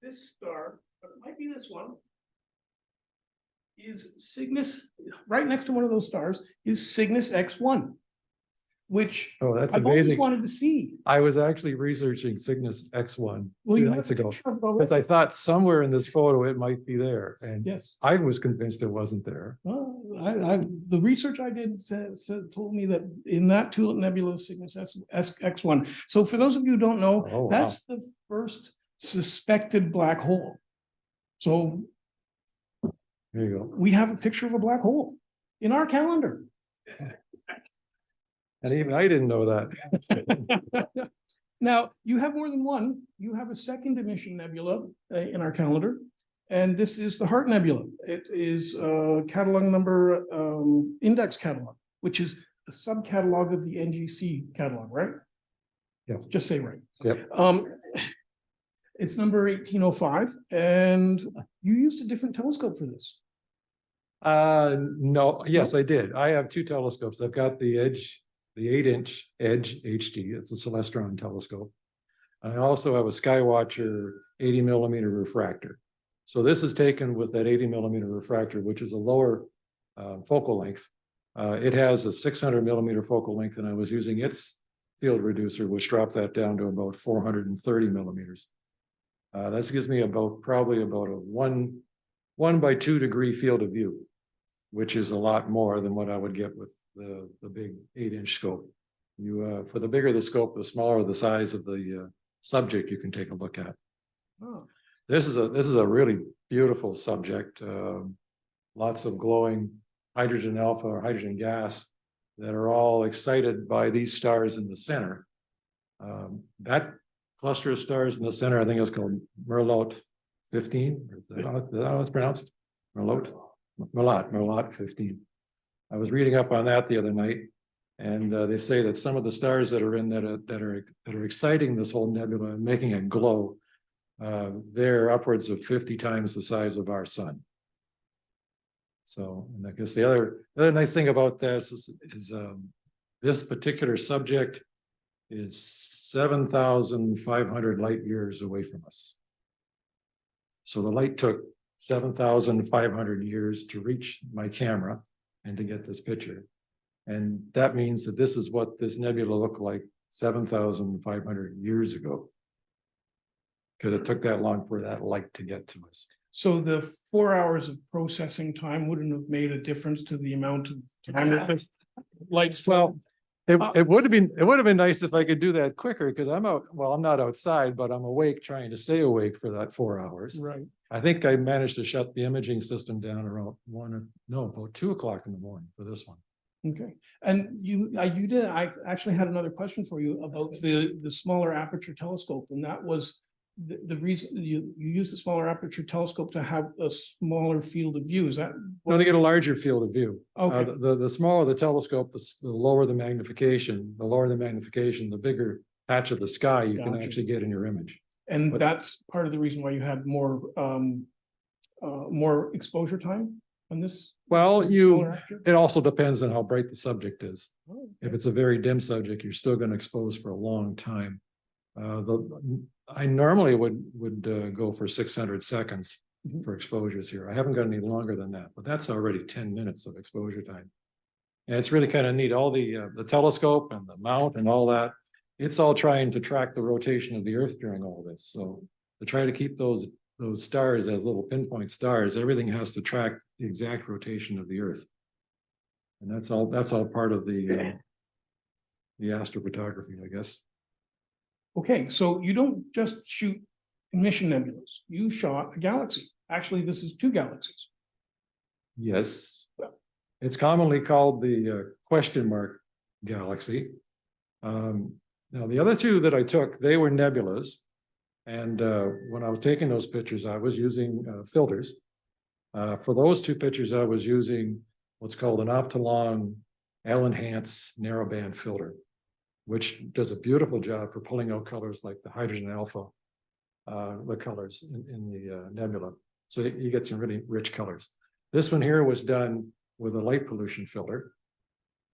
this star, but it might be this one, is Cygnus, right next to one of those stars is Cygnus X1, which Oh, that's I've always amazing. wanted to see. I was actually researching Cygnus X1 Well, 2 you have nights a ago, picture of it already? because I thought somewhere in this photo it might be there, and Yes. I was convinced it wasn't there. Well, the research I did told me that in that Tulip Nebula, Cygnus X1. So for those of you who don't know, Oh, wow. that's the first suspected black hole. So There you go. we have a picture of a black hole in our calendar. And even I didn't know that. Now, you have more than one. You have a second emission nebula in our calendar, and this is the Heart Nebula. It is catalog number, index catalog, which is the subcatalog of the NGC catalog, right? Yeah. Just say right. Yep. It's number 1805, and you used a different telescope for this. No, yes, I did. I have two telescopes. I've got the 8-inch Edge HD. It's a Celestron telescope. I also have a Skywatcher 80 millimeter refractor. So this is taken with that 80 millimeter refractor, which is a lower focal length. It has a 600 millimeter focal length, and I was using its field reducer, which dropped that down to about 430 millimeters. That gives me probably about a 1 by 2 degree field of view, which is a lot more than what I would get with the big 8-inch scope. For the bigger the scope, the smaller the size of the subject you can take a look at. Oh. This is a really beautiful subject. Lots of glowing hydrogen alpha or hydrogen gas that are all excited by these stars in the center. That cluster of stars in the center, I think is called Merlot 15. Is that how it's pronounced? Merlot 15. I was reading up on that the other night, and they say that some of the stars that are in that are exciting this whole nebula and making it glow, they're upwards of 50 times the size of our sun. So, and I guess the other nice thing about this is this particular subject is 7,500 light years away from us. So the light took 7,500 years to reach my camera and to get this picture. And that means that this is what this nebula looked like 7,500 years ago. Because it took that long for that light to get to us. So the 4 hours of processing time wouldn't have made a difference to the amount of time that this lights. Well, it would have been nice if I could do that quicker, because I'm not outside, but I'm awake, trying to stay awake for that 4 hours. Right. I think I managed to shut the imaging system down around about 2 o'clock in the morning for this one. Okay, and I actually had another question for you about the smaller aperture telescope, and that was the reason you use the smaller aperture telescope to have a smaller field of view. Is that? No, they get a larger field of view. Okay. The smaller the telescope, the lower the magnification. The lower the magnification, the bigger patch of the sky you can Gotcha. actually get in your image. And But- that's part of the reason why you had more exposure time on this? Well, smaller aperture? it also depends on how bright the subject is. Oh, If it's a very dim subject, you're still going to expose for a long time. I normally would go for 600 seconds Mhm. for exposures here. I haven't got any longer than that, but that's already 10 minutes of exposure time. And it's really kind of neat. All the telescope and the mount and all that, it's all trying to track the rotation of the Earth during all this. So to try to keep those stars as little pinpoint stars, everything has to track the exact rotation of the Earth. And that's all part of the astrophotography, I guess. Okay, so you don't just shoot emission nebulas, you shot a galaxy. Actually, this is two galaxies. Yes. It's commonly called the question mark galaxy. Now, the other two that I took, they were nebulas. And when I was taking those pictures, I was using filters. For those two pictures, I was using what's called an Optolong L-enhance narrowband filter, which does a beautiful job for pulling out colors like the hydrogen alpha, the colors in the nebula. So you get some really rich colors. This one here was done with a light pollution filter.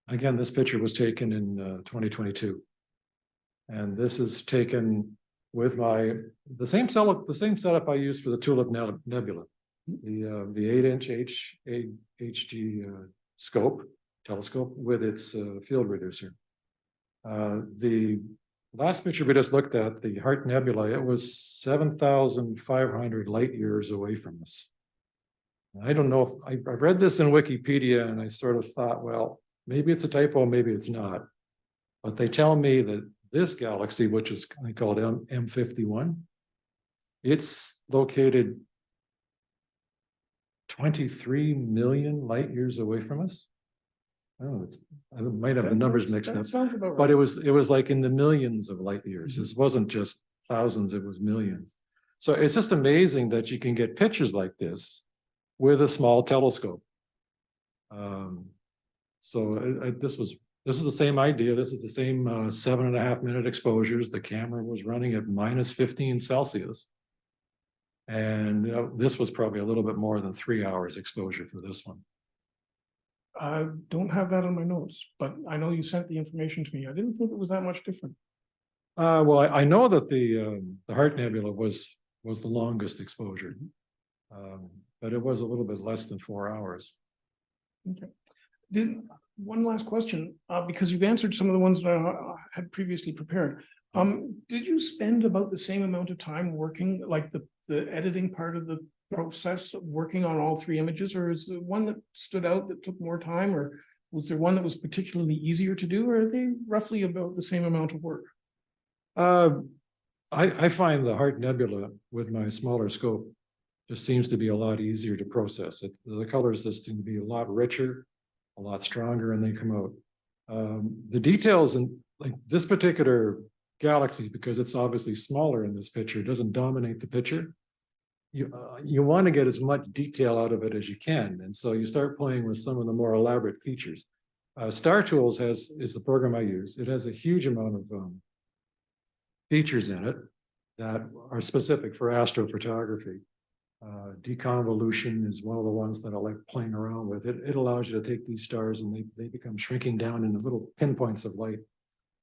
Again, this picture was taken in 2022. And this is taken with the same setup I used for the Tulip Nebula, the 8-inch HG telescope with its field reducer. The last picture we just looked at, the Heart Nebula, it was 7,500 light years away from us. I don't know if I read this in Wikipedia and I sort of thought, well, maybe it's a typo, maybe it's not. But they tell me that this galaxy, which is called M51, it's located 23 million light years away from us. Oh, I might have the numbers mixed up, Sounds about but right. it was like in the millions of light years. This wasn't just thousands, it was millions. So it's just amazing that you can get pictures like this with a small telescope. This is the same idea. This is the same 7.5 minute exposures. The camera was running at -15 Celsius. And this was probably a little bit more than 3 hours exposure for this one. I don't have that on my notes, but I know you sent the information to me. I didn't think it was that much different. Well, I know that the Heart Nebula was the longest exposure, but it was a little bit less than 4 hours. Okay. One last question, because you've answered some of the ones that I had previously prepared. Did you spend about the same amount of time working, like the editing part of the process, working on all three images, or is there one that stood out that took more time, or was there one that was particularly easier to do, or are they roughly about the same amount of work? I find the Heart Nebula with my smaller scope just seems to be a lot easier to process. The colors just seem to be a lot richer, a lot stronger, and they come out. The details in like this particular galaxy, because it's obviously smaller in this picture, doesn't dominate the picture. You want to get as much detail out of it as you can, and so you start playing with some of the more elaborate features. Star Tools is the program I use. It has a huge amount of features in it that are specific for astrophotography. Deconvolution is one of the ones that I like playing around with. It allows you to take these stars and they become shrinking down into little pinpoints of light.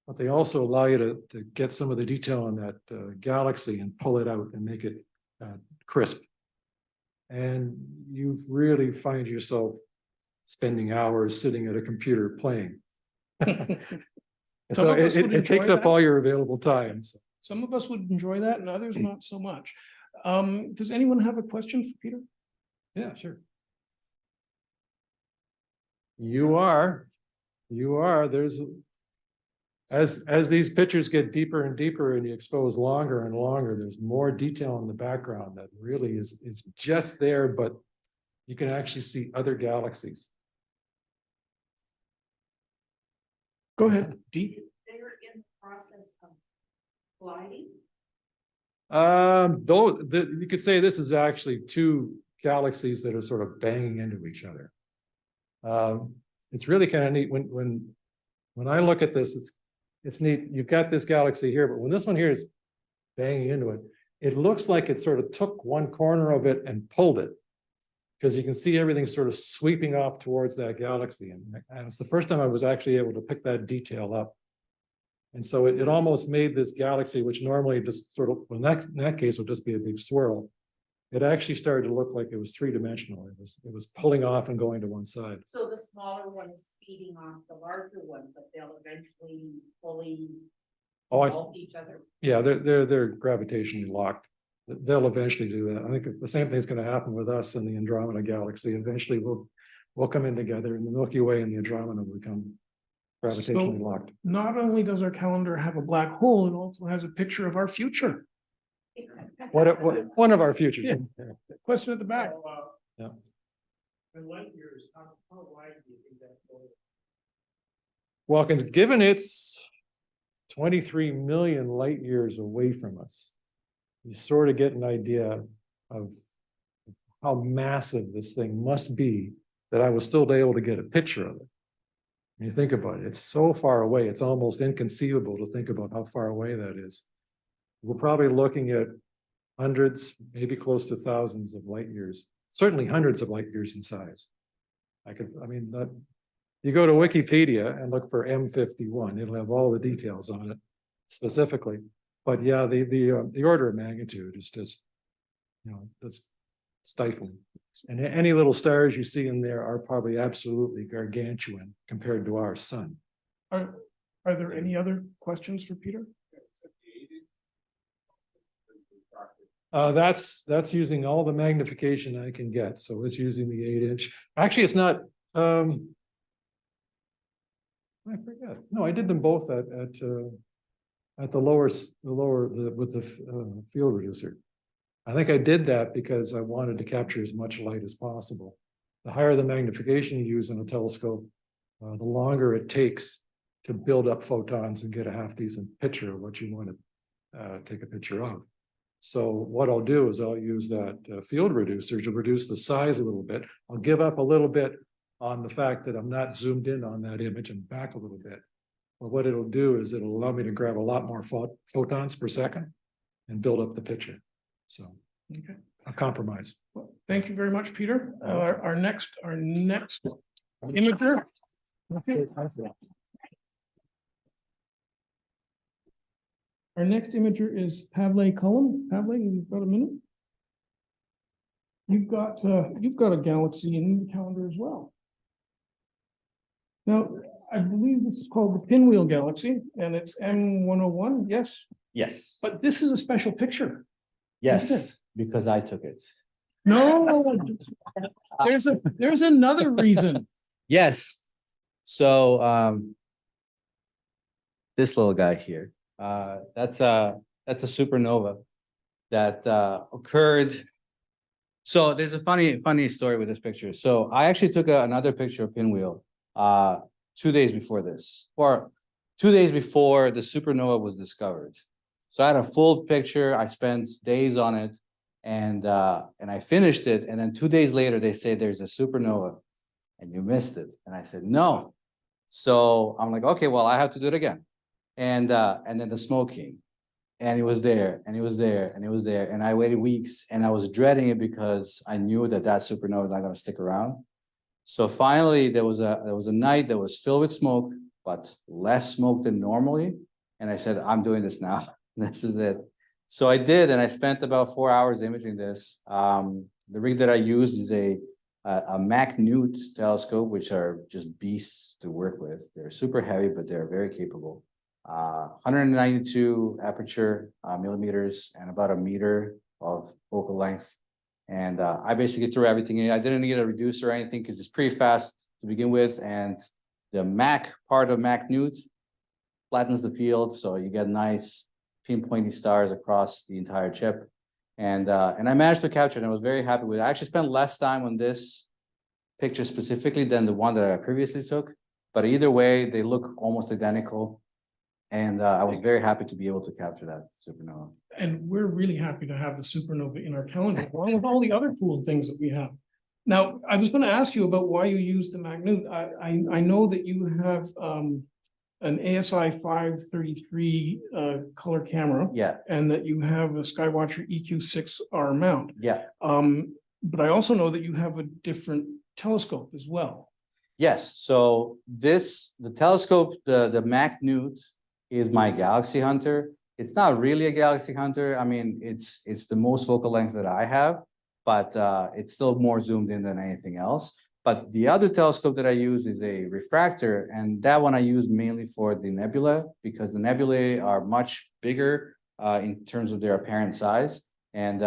But they also allow you to get some of the detail on that galaxy and pull it out and make it crisp. And you really find yourself spending hours sitting at a computer playing. So it takes up all your available time. So. Some of us would enjoy that and others not so much. Does anyone have a question for Peter? Yeah, sure. You are. There's as these pictures get deeper and deeper and you expose longer and longer, there's more detail in the background that really is just there, but you can actually see other galaxies. Go ahead, Dee. They're in the process of gliding. Though, you could say this is actually two galaxies that are sort of banging into each other. It's really kind of neat when I look at this, it's neat. You've got this galaxy here, but when this one here is banging into it, it looks like it sort of took one corner of it and pulled it. Because you can see everything sort of sweeping off towards that galaxy. And it's the first time I was actually able to pick that detail up. And so it almost made this galaxy, which normally just sort of, in that case would just be a big swirl. It actually started to look like it was three-dimensional. It was pulling off and going to one side. So the smaller one is feeding off the larger one, but they'll eventually fully Oh, involve each other. yeah, they're gravitationally locked. They'll eventually do that. I think the same thing is going to happen with us and the Andromeda galaxy. Eventually we'll come in together, and the Milky Way and the Andromeda will become gravitationally So- locked. Not only does our calendar have a black hole, it also has a picture of our future. One of our futures. Yeah. Question at the back. Yeah. In light years, how wide do you think that goes? Well, given it's 23 million light years away from us, you sort of get an idea of how massive this thing must be that I was still able to get a picture of it. When you think about it, it's so far away, it's almost inconceivable to think about how far away that is. We're probably looking at hundreds, maybe close to thousands of light years, certainly hundreds of light years in size. You go to Wikipedia and look for M51, it'll have all the details on it specifically. But yeah, the order of magnitude is just, that's stifling. And any little stars you see in there are probably absolutely gargantuan compared to our sun. Are there any other questions for Peter? That's using all the magnification I can get. So it's using the 8-inch. Actually, it's not. I forget. No, I did them both at the lower with the field reducer. I think I did that because I wanted to capture as much light as possible. The higher the magnification you use in a telescope, the longer it takes to build up photons and get a half decent picture of what you want to take a picture of. So what I'll do is I'll use that field reducer to reduce the size a little bit. I'll give up a little bit on the fact that I'm not zoomed in on that image and back a little bit. But what it'll do is it'll allow me to grab a lot more photons per second and build up the picture. So, Okay. a compromise. Well, thank you very much, Peter. Our next imager. Okay. Our next imager is Pavle Cullum. Pavle, you've got a minute? You've got a galaxy in the calendar as well. Now, I believe this is called the Pinwheel Galaxy, and it's M101, yes? Yes, But this is a special picture. yes, because I took it. No, there's another reason. Yes. So this little guy here, that's a supernova that occurred. So there's a funny story with this picture. So I actually took another picture of Pinwheel 2 days before this, or 2 days before the supernova was discovered. So I had a full picture. I spent days on it, and I finished it. And then 2 days later, they say there's a supernova, and you missed it. And I said no. So I'm like, okay, well, I have to do it again. And then the smoke came, and it was there, and it was there, and it was there. And I waited weeks, and I was dreading it because I knew that supernova was not going to stick around. So finally, there was a night that was filled with smoke, but less smoke than normally. And I said, I'm doing this now. This is it. So I did, and I spent about 4 hours imaging this. The rig that I used is a Mac-Newt telescope, which are just beasts to work with. They're super heavy, but they're very capable. 192 aperture millimeters and about 1 meter of focal length. And I basically threw everything in. I didn't need a reducer or anything because it's pretty fast to begin with. And the Mac part of Mac-Newt flattens the field, so you get nice pinpointy stars across the entire chip. And I managed to capture it, and I was very happy with it. I actually spent less time on this picture specifically than the one that I previously took. But either way, they look almost identical. And I was very happy to be able to capture that supernova. And we're really happy to have the supernova in our calendar, along with all the other cool things that we have. Now, I was gonna ask you about why you used the magnute. I know that you have an ASI 533 color camera. Yeah, And that you have a Skywatcher EQ6R mount. yeah. But I also know that you have a different telescope as well. Yes, so the telescope, the magnute is my Galaxy Hunter. It's not really a Galaxy Hunter. I mean, it's the most focal length that I have, but it's still more zoomed in than anything else. But the other telescope that I use is a refractor, and that one I use mainly for the nebula, because the nebulae are much bigger in terms of their apparent size. And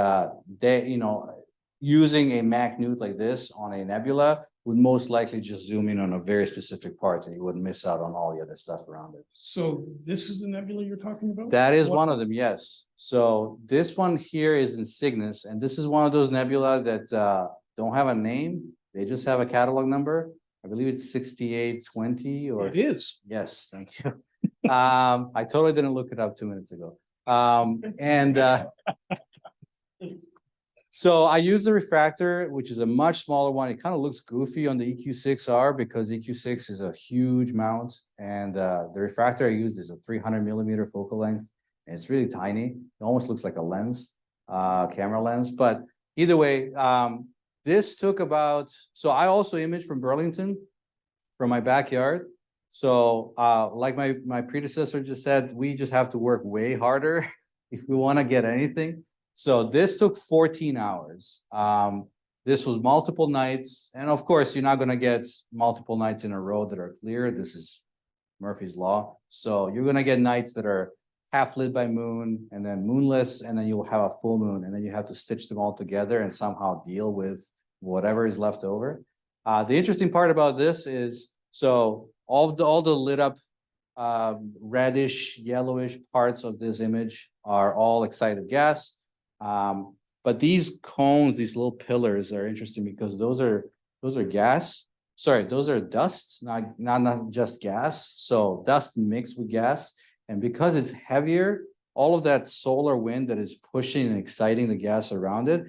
using a magnute like this on a nebula would most likely just zoom in on a very specific part, and you wouldn't miss out on all the other stuff around it. So this is the nebula you're talking about? That is What- one of them, yes. So this one here is in Cygnus, and this is one of those nebula that don't have a name. They just have a catalog number. I believe it's 6820 or. It is. Yes, thank you. I totally didn't look it up 2 minutes ago. So I use the refractor, which is a much smaller one. It kind of looks goofy on the EQ6R because EQ6 is a huge mount, and the refractor I used is a 300mm focal length, and it's really tiny. It almost looks like a lens, camera lens. But either way, this took about. So I also imaged from Burlington, from my backyard. So like my predecessor just said, we just have to work way harder if we want to get anything. So this took 14 hours. This was multiple nights. And of course, you're not going to get multiple nights in a row that are clear. This is Murphy's Law. So you're going to get nights that are half lit by moon and then moonless, and then you'll have a full moon, and then you have to stitch them all together and somehow deal with whatever is left over. The interesting part about this is, so all the lit up reddish, yellowish parts of this image are all excited gas. But these cones, these little pillars are interesting because those are gas. Sorry, those are dust, not just gas. So dust mixed with gas. And because it's heavier, all of that solar wind that is pushing and exciting the gas around it,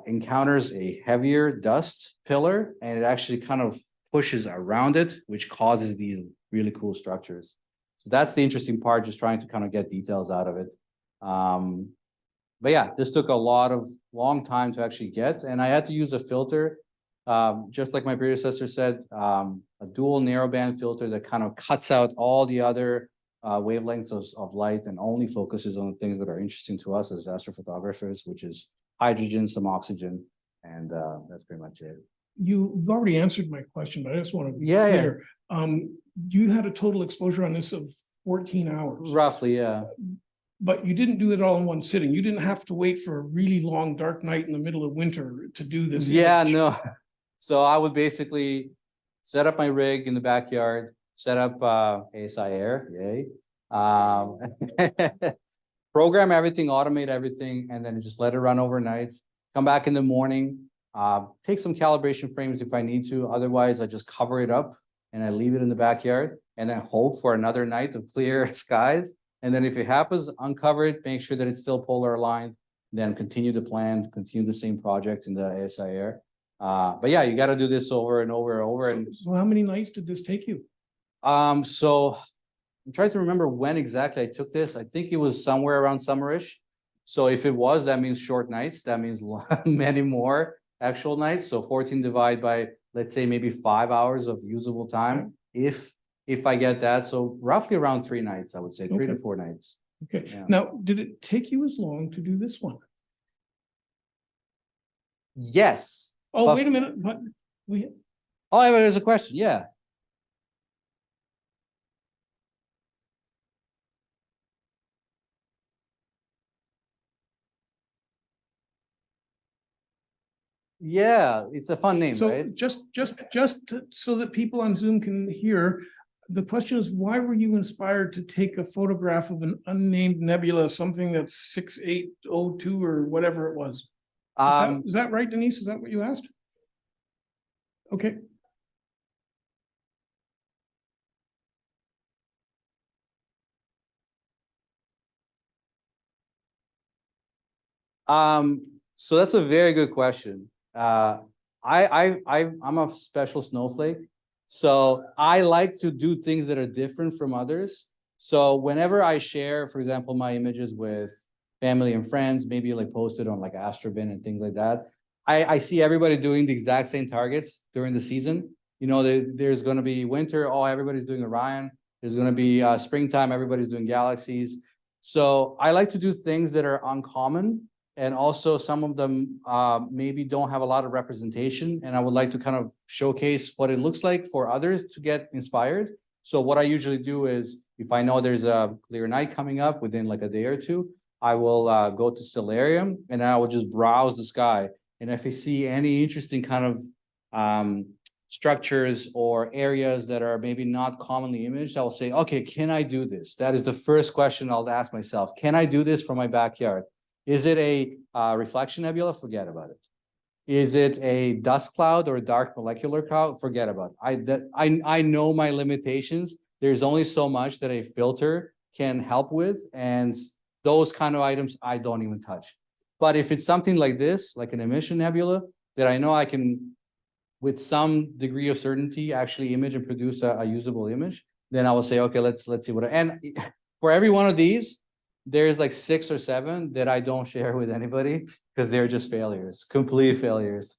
encounters a heavier dust pillar, and it actually kind of pushes around it, which causes these really cool structures. So that's the interesting part, just trying to kind of get details out of it. But yeah, this took a long time to actually get, and I had to use a filter, just like my predecessor said, a dual narrowband filter that kind of cuts out all the other wavelengths of light and only focuses on the things that are interesting to us as astrophotographers, which is hydrogen, some oxygen, and that's pretty much it. You've already answered my question, but I just want to be Yeah, yeah. clear. You had a total exposure on this of 14 hours. Roughly, yeah. But you didn't do it all in one sitting. You didn't have to wait for a really long, dark night in the middle of winter to do this. Yeah, image. no. So I would basically set up my rig in the backyard, set up ASI Air, yay. Program everything, automate everything, and then just let it run overnight. Come back in the morning, take some calibration frames if I need to. Otherwise, I just cover it up and I leave it in the backyard and then hope for another night of clear skies. And then if it happens, uncover it, make sure that it's still polar aligned, then continue the plan, continue the same project in the ASI Air. But yeah, you got to do this over and over and over. And So how many nights did this take you? so I'm trying to remember when exactly I took this. I think it was somewhere around summerish. So if it was, that means short nights. That means many more actual nights. So 14 divided by, let's say, maybe 5 hours of usable time. If I get that, so roughly around 3 nights, I would say 3 to 4 nights. Okay. Yeah. Now, did it take you as long to do this one? Yes. Oh, But- wait a minute, but we, Oh, yeah, there's a question. Yeah. Yeah, it's a fun name, so right? so that people on Zoom can hear, the question is, why were you inspired to take a photograph of an unnamed nebula, something that's 6802 or whatever it was? Is that right, Denise? Is that what you asked? Okay. So that's a very good question. I'm a special snowflake. So I like to do things that are different from others. So whenever I share, for example, my images with family and friends, maybe like posted on like Astrobin and things like that, I see everybody doing the exact same targets during the season. You know, there's going to be winter. Oh, everybody's doing Orion. There's going to be springtime. Everybody's doing galaxies. So I like to do things that are uncommon. And also some of them maybe don't have a lot of representation. And I would like to kind of showcase what it looks like for others to get inspired. So what I usually do is if I know there's a clear night coming up within like a day or two, I will go to Stellarium and I will just browse the sky. And if I see any interesting kind of structures or areas that are maybe not commonly imaged, I will say, okay, can I do this? That is the first question I'll ask myself. Can I do this from my backyard? Is it a reflection nebula? Forget about it. Is it a dust cloud or a dark molecular cloud? Forget about it. I know my limitations. There's only so much that a filter can help with, and those kind of items I don't even touch. But if it's something like this, like an emission nebula, that I know I can, with some degree of certainty, actually image and produce a usable image, then I will say, okay, let's see what. And for every one of these, there's like 6 or 7 that I don't share with anybody because they're just failures, complete failures.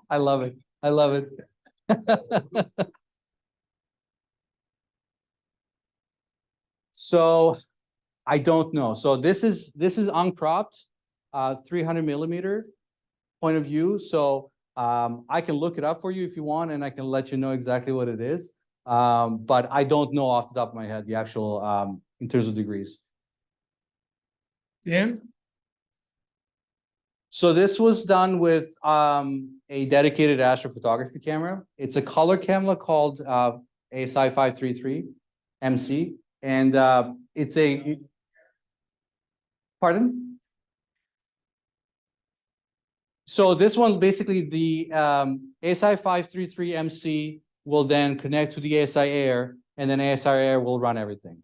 I love it. I love it. So I don't know. So this is uncropped, 300 millimeter point of view. So I can look it up for you if you want, and I can let you know exactly what it is. But I don't know off the top of my head the actual in terms of degrees. Dan? So this was done with a dedicated astrophotography camera. It's a color camera called ASI 533 MC, and it's a. Pardon? So this one's basically the ASI 533 MC will then connect to the ASI Air, and then ASI Air will run everything.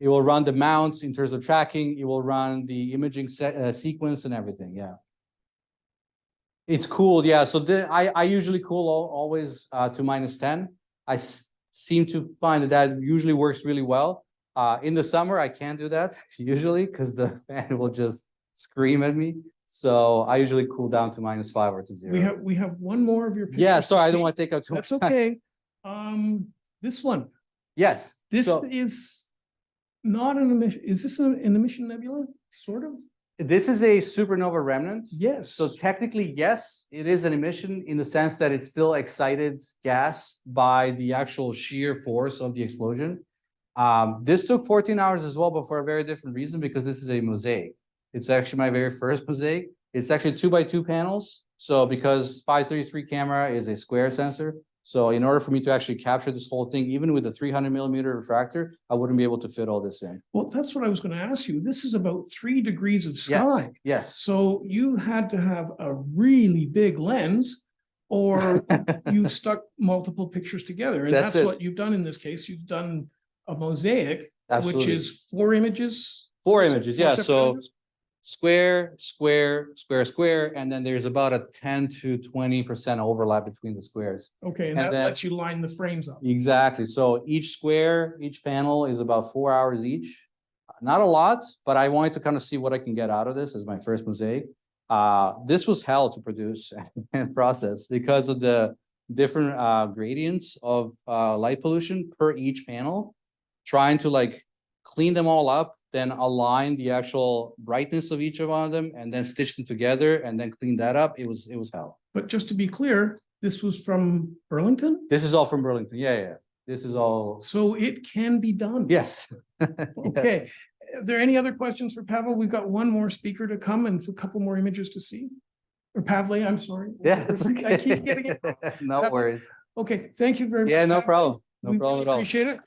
It will run the mounts in terms of tracking. It will run the imaging sequence and everything. Yeah. It's cooled. Yeah. So I usually cool always to -10. I seem to find that usually works really well. In the summer, I can't do that usually because the fan will just scream at me. So I usually cool down to -5 or to 0. We have one more of your pictures. Yeah, to sorry, I don't see. want to take up too much That's time. okay. This one, Yes. this so is not an emission. Is this an emission nebula? Sort of? this is a supernova remnant. Yes. So technically, yes, it is an emission in the sense that it's still excited gas by the actual sheer force of the explosion. This took 14 hours as well, but for a very different reason, because this is a mosaic. It's actually my very first mosaic. It's actually 2x2 panels. So because 533 camera is a square sensor, so in order for me to actually capture this whole thing, even with a 300 millimeter refractor, I wouldn't be able to fit all this in. Well, that's what I was going to ask you. This is about 3 degrees of sky. Yes. So you had to have a really big lens, or you stuck multiple pictures together. And That's that's it. what you've done in this case. You've done a mosaic, Absolutely. which is 4 images. 4 images, yeah. separate So images? square, square, square, square, and then there's about a 10 to 20% overlap between the squares. Okay, and and that then- lets you line the frames up. Exactly. So each square, each panel is about 4 hours each. Not a lot, but I wanted to kind of see what I can get out of this as my first mosaic. This was hell to produce and process because of the different gradients of light pollution per each panel. Trying to like clean them all up, then align the actual brightness of each one of them, and then stitch them together, and then clean that up. It was hell. But just to be clear, this was from Burlington? This is all from Burlington. Yeah. This is all. So it can be done. Yes. Okay. Are there any other questions for Pavel? We've got one more speaker to come and a couple more images to see. Or Pavle, I'm sorry. Yeah, it's okay. I keep getting it. No Pavle. worries. Okay, thank you very much. Yeah, no Pavle. problem. No We problem really at all. appreciate it.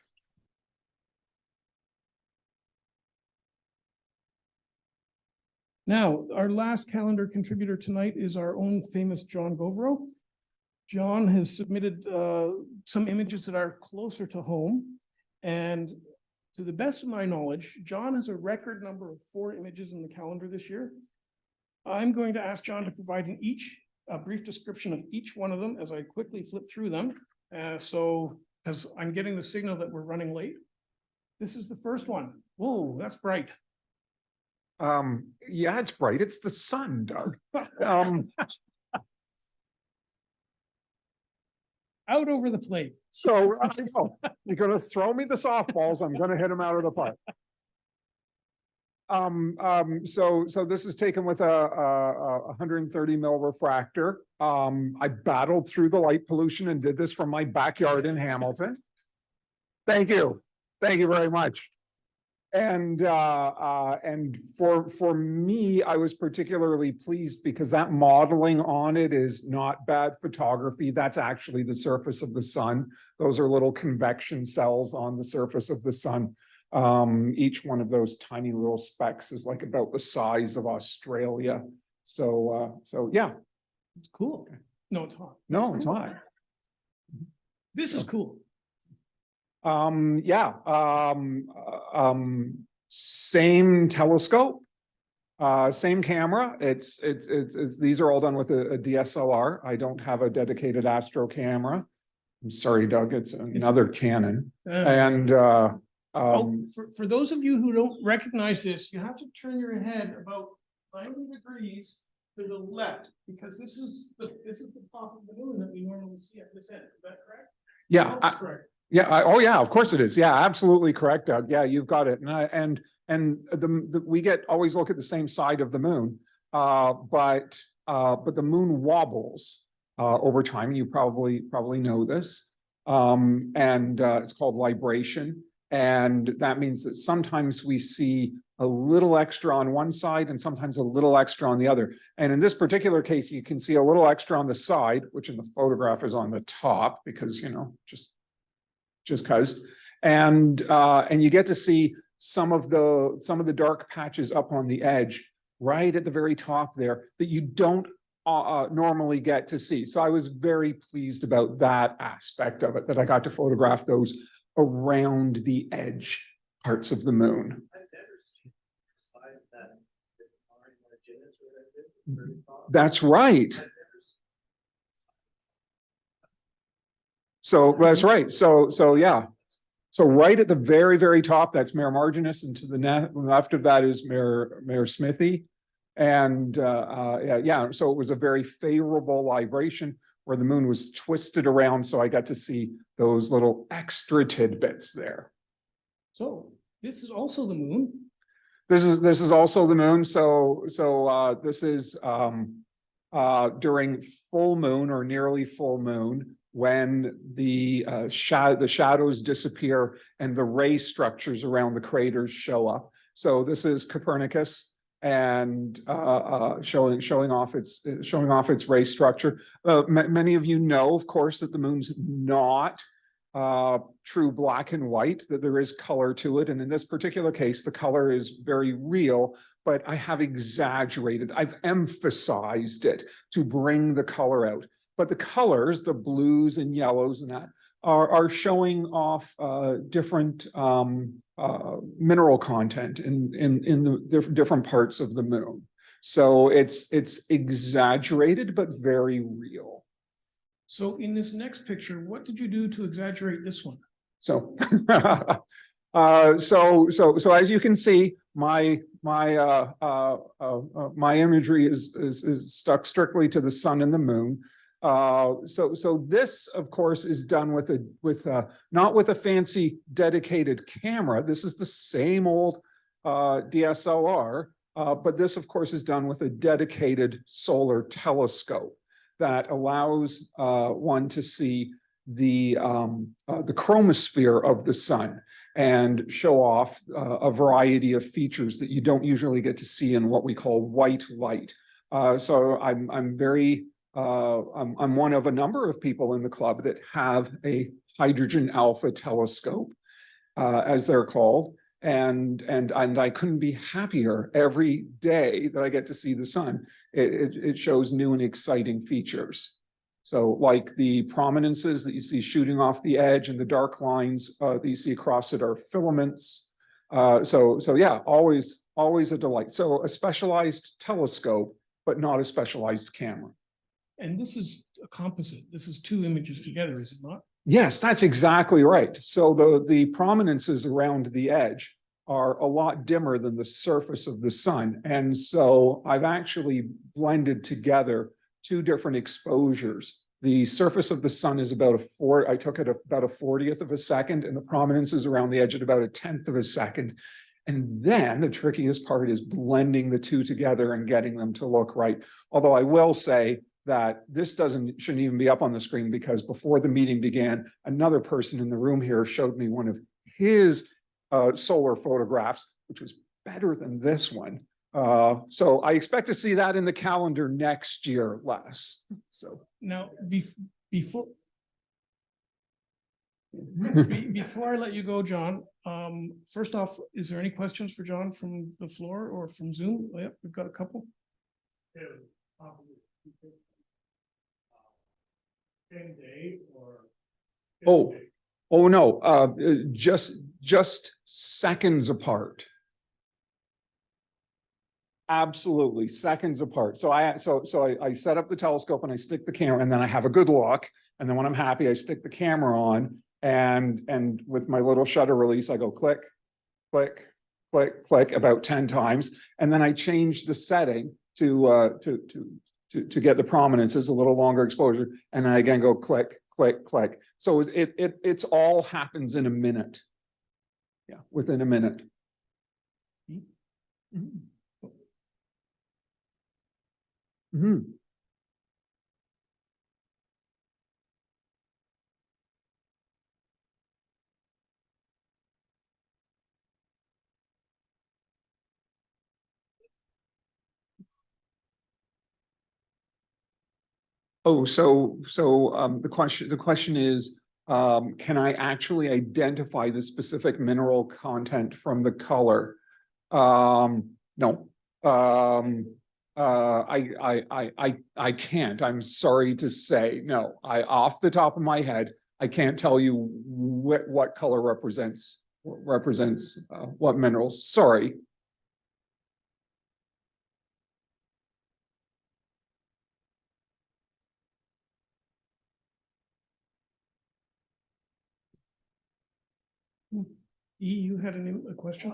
Now, our last calendar contributor tonight is our own famous John Govero. John has submitted some images that are closer to home. And to the best of my knowledge, John has a record number of 4 images in the calendar this year. I'm going to ask John to provide a brief description of each one of them as I quickly flip through them. So, as I'm getting the signal that we're running late. This is the first one. Whoa, that's bright. Yeah, it's bright. It's the sun, Doug. Out over the plate. So you're gonna throw me the softballs, I'm gonna hit them out of the park. So this is taken with a 130 mil refractor. I battled through the light pollution and did this from my backyard in Hamilton. Thank you very much. And for me, I was particularly pleased because that modeling on it is not bad photography. That's actually the surface of the sun. Those are little convection cells on the surface of the sun. Each one of those tiny little specks is like about the size of Australia. So yeah. It's cool. No, it's hot. No, it's not. This is cool. Yeah. Same telescope, same camera. It's these are all done with a DSLR. I don't have a dedicated astro camera. I'm sorry, Doug, it's another Canon. And for those of you who don't recognize this, you have to turn your head about 90 degrees to the left, because this is the top of the moon that we normally see at this end. Is that correct? yeah, That's correct. oh yeah, of course it is. Yeah, absolutely correct, Doug. Yeah, you've got it. And we always look at the same side of the moon, but the moon wobbles over time. You probably know this, and it's called libration, and that means that sometimes we see a little extra on one side and sometimes a little extra on the other. And in this particular case, you can see a little extra on the side, which in the photograph is on the top because, you know, just because, and you get to see some of the dark patches up on the edge, right at the very top there, that you don't normally get to see. So I was very pleased about that aspect of it, that I got to photograph those around the edge parts of the moon. That's right. So that's right. So yeah. So right at the very, very top, that's Mare Marginis, and to the left of that is Mare Smithy. And yeah, so it was a very favorable libration where the moon was twisted around. So I got to see those little extra tidbits there. So this is also the moon. This is also the moon. So this is during full moon or nearly full moon, when the shadows disappear and the ray structures around the craters show up. So this is Copernicus, and showing off its ray structure. Many of you know, of course, that the moon's not true black and white, that there is color to it. And in this particular case, the color is very real, but I have exaggerated, I've emphasized it to bring the color out. But the colors, the blues and yellows and that, are showing off different mineral content in the different parts of the moon. So it's exaggerated, but very real. So in this next picture, what did you do to exaggerate this one? So so as you can see, my imagery is stuck strictly to the sun and the moon. So this, of course, is done with not with a fancy dedicated camera. This is the same old DSLR, but this, of course, is done with a dedicated solar telescope that allows one to see the chromosphere of the sun and show off a variety of features that you don't usually get to see in what we call white light. So I'm one of a number of people in the club that have a hydrogen alpha telescope, as they're called, and I couldn't be happier every day that I get to see the sun. It shows new and exciting features. So like the prominences that you see shooting off the edge and the dark lines that you see across it are filaments. So yeah, always a delight. So a specialized telescope, but not a specialized camera. And this is a composite. This is two images together, is it not? Yes, that's exactly right. So the prominences around the edge are a lot dimmer than the surface of the sun. And so I've actually blended together two different exposures. The surface of the sun is about I took it about a 40th of a second, and the prominences around the edge at about a 10th of a second. And then the trickiest part is blending the two together and getting them to look right. Although I will say that this shouldn't even be up on the screen, because before the meeting began, another person in the room here showed me one of his solar photographs, which was better than this one. So I expect to see that in the calendar next year, Les. So Now, before I let you go, John, first off, is there any questions for John from the floor or from Zoom? Oh, yep, we've got a couple. Same day or? Oh no, just seconds apart. Absolutely, seconds apart. So I set up the telescope and I stick the camera, and then I have a good look. And then when I'm happy, I stick the camera on, and with my little shutter release, I go click, click, click, click about 10 times. And then I change the setting to get the prominences, a little longer exposure. And I again go click, click, click. So it's all happens in a minute. Yeah, within a minute. Oh, so the question is, can I actually identify the specific mineral content from the color? No. I can't. I'm sorry to say, no. Off the top of my head, I can't tell you what color represents what minerals. Sorry. You had a question?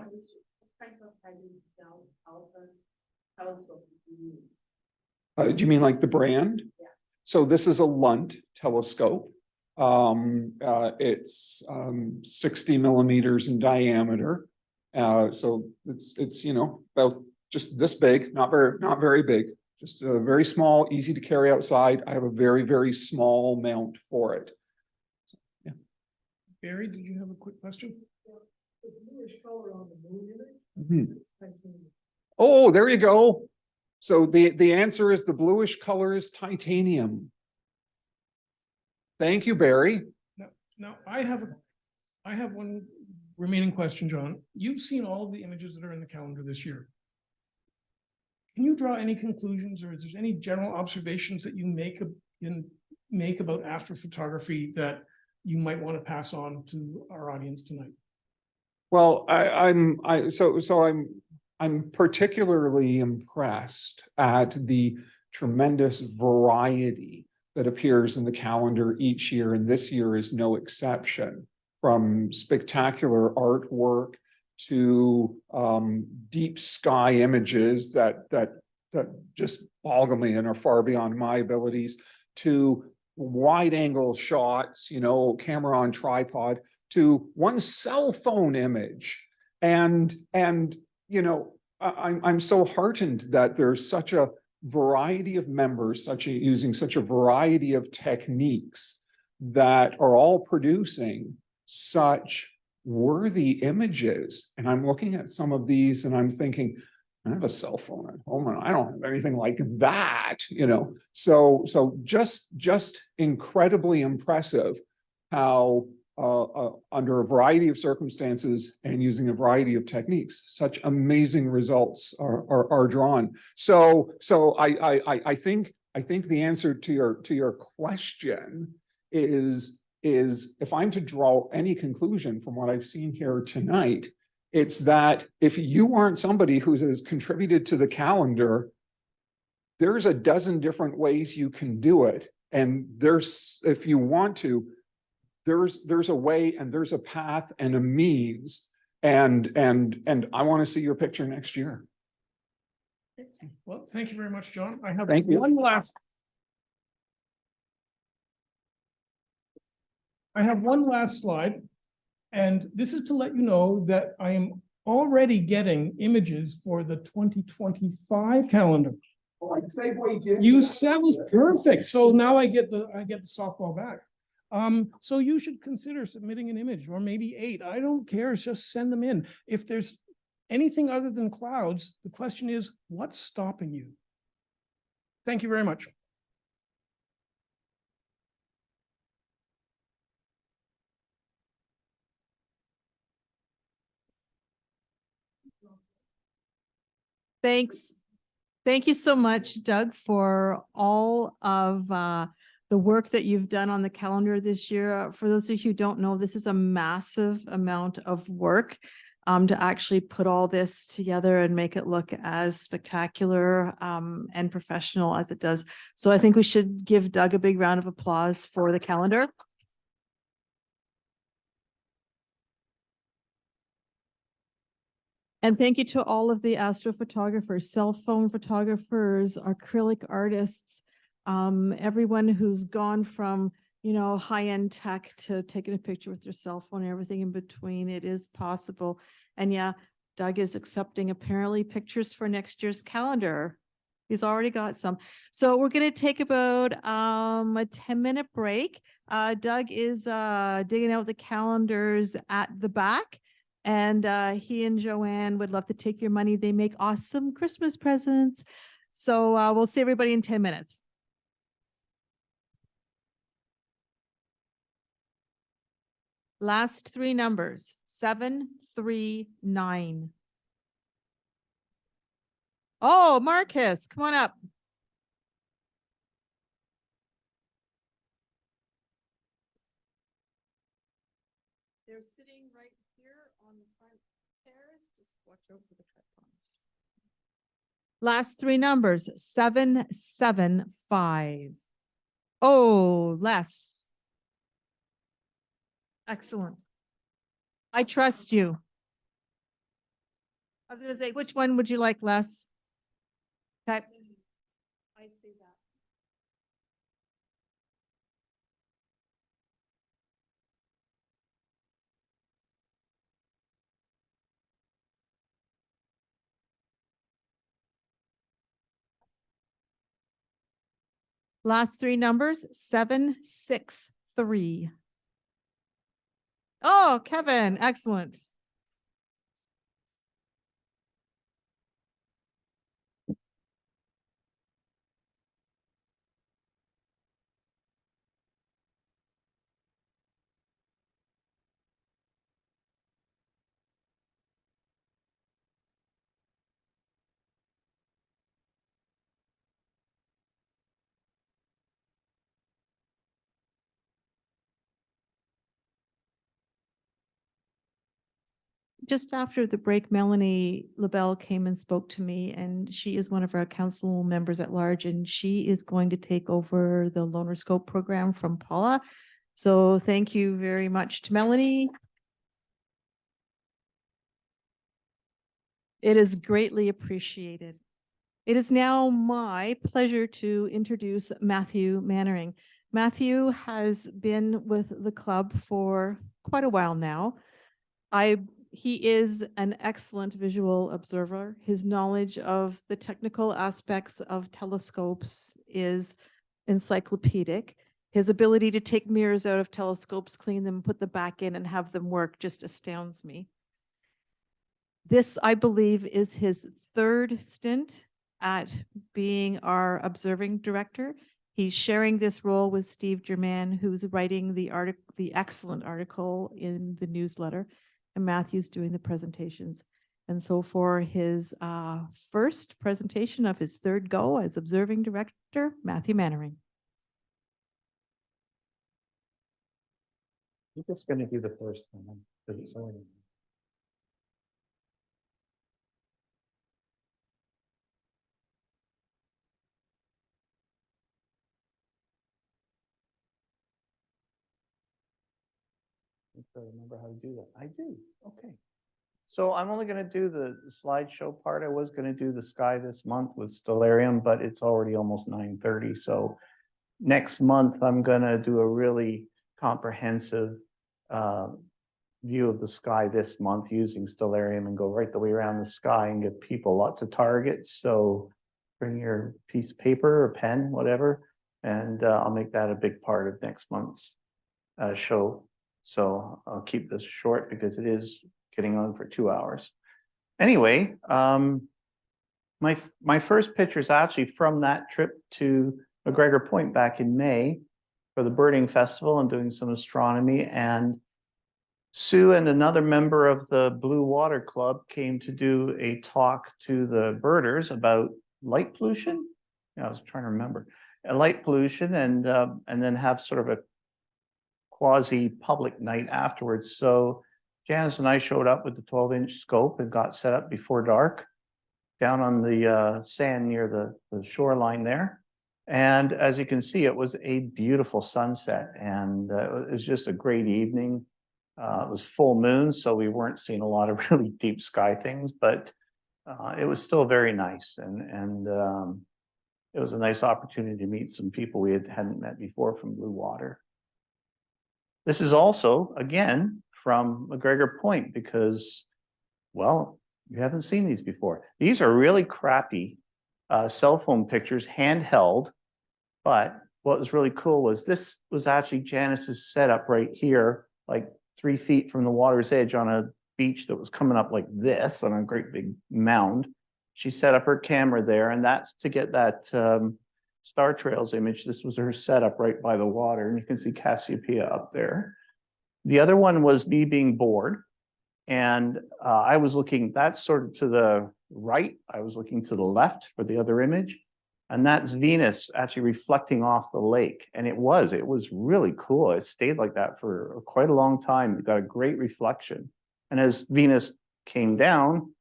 Do you mean like the brand? Yeah. So this is a Lunt telescope. It's 60 millimeters in diameter. So it's about just this big, not very big, just very small, easy to carry outside. I have a very, very small mount for it. So, yeah. Barry, did you have a quick question? The bluish color on the moon image. Oh, there you go. So the answer is the bluish color is titanium. Thank you, Barry. Now I have one remaining question, John. You've seen all of the images that are in the calendar this year. Can you draw any conclusions, or is there any general observations that you make about astrophotography that you might want to pass on to our audience tonight? Well, I'm particularly impressed at the tremendous variety that appears in the calendar each year, and this year is no exception. From spectacular artwork to deep sky images that just boggle me and are far beyond my abilities, to wide angle shots, camera on tripod, to one cell phone image. And I'm so heartened that there's such a variety of members, using such a variety of techniques that are all producing such worthy images. And I'm looking at some of these and I'm thinking, I have a cell phone at home and I don't have anything like that, So just incredibly impressive how under a variety of circumstances and using a variety of techniques, such amazing results are drawn. So I think I think the answer to your question is if I'm to draw any conclusion from what I've seen here tonight, it's that if you aren't somebody who has contributed to the calendar, there's a dozen different ways you can do it. And there's, if you want to, there's a way and there's a path and a means. And I want to see your picture next year. Well, thank you very much, John. I have Thank you. one last. I have one last slide, and this is to let you know that I am already getting images for the 2025 calendar. You said it was perfect, so now I get the softball back. So you should consider submitting an image, or maybe 8. I don't care, just send them in. If there's anything other than clouds, the question is, what's stopping you? Thank you very much. Thanks. Thank you so much, Doug, for all of the work that you've done on the calendar this year. For those of you who don't know, this is a massive amount of work to actually put all this together and make it look as spectacular and professional as it does. So I think we should give Doug a big round of applause for the calendar. And thank you to all of the astrophotographers, cell phone photographers, acrylic artists, everyone who's gone from, you know, high-end tech to taking a picture with your cell phone and everything in between. It is possible. And yeah, Doug is accepting apparently pictures for next year's calendar. He's already got some. So we're going to take about a 10-minute break. Doug is digging out the calendars at the back. And he and Joanne would love to take your money. They make awesome Christmas presents. So we'll see everybody in 10 minutes. Last 3 numbers, 739. Oh, Marcus, come on up. They're sitting right here on the front stairs. Just watch out for the tripons. Last 3 numbers, 775. Oh, less. Excellent. I trust you. I was going to say, which one would you like less? Okay. I see that. Last 3 numbers, 763. Oh, Kevin, excellent. Just after the break, Melanie LaBelle came and spoke to me, and she is one of our council members at large, and she is going to take over the Loaner Scope program from Paula. So thank you very much to Melanie. It is greatly appreciated. It is now my pleasure to introduce Matthew Mannering. Matthew has been with the club for quite a while now. He is an excellent visual observer. His knowledge of the technical aspects of telescopes is encyclopedic. His ability to take mirrors out of telescopes, clean them, put them back in, and have them work just astounds me. This, I believe, is his 3rd stint at being our observing director. He's sharing this role with Steve Germain, who's writing the excellent article in the newsletter, and Matthew's doing the presentations. And so for his first presentation of his third go as observing director, Matthew Mannering. I'm just gonna do the first one, because it's already. I remember how to do that. I do, okay. So I'm only gonna do the slideshow part. I was gonna do the sky this month with Stellarium, but it's already almost 9:30, so next month I'm gonna do a really comprehensive view of the sky this month using Stellarium and go right the way around the sky and give people lots of targets. So bring your piece of paper or pen, whatever, and I'll make that a big part of next month's show. So I'll keep this short because it is getting on for 2 hours. Anyway, my first picture is actually from that trip to McGregor Point back in May for the birding festival and doing some astronomy. And Sue and another member of the Blue Water Club came to do a talk to the birders about light pollution. Yeah, I was trying to remember light pollution, and then have sort of a quasi public night afterwards. So Janice and I showed up with the 12-inch scope and got set up before dark down on the sand near the shoreline there. And as you can see, it was a beautiful sunset, and it was just a great evening. It was full moon, so we weren't seeing a lot of really deep sky things, but it was still very nice. And it was a nice opportunity to meet some people we hadn't met before from Blue Water. This is also, again, from McGregor Point because, well, you haven't seen these before. These are really crappy cell phone pictures, handheld. But what was really cool was this was actually Janice's setup right here, like 3 feet from the water's edge on a beach that was coming up like this on a great big mound. She set up her camera there, and that's to get that Star Trails image. This was her setup right by the water, and you can see Cassiopeia up there. The other one was me being bored, and I was looking, that's sort of to the right. I was looking to the left for the other image, and that's Venus actually reflecting off the lake. And it was really cool. It stayed like that for quite a long time. It got a great reflection. And as Venus came down,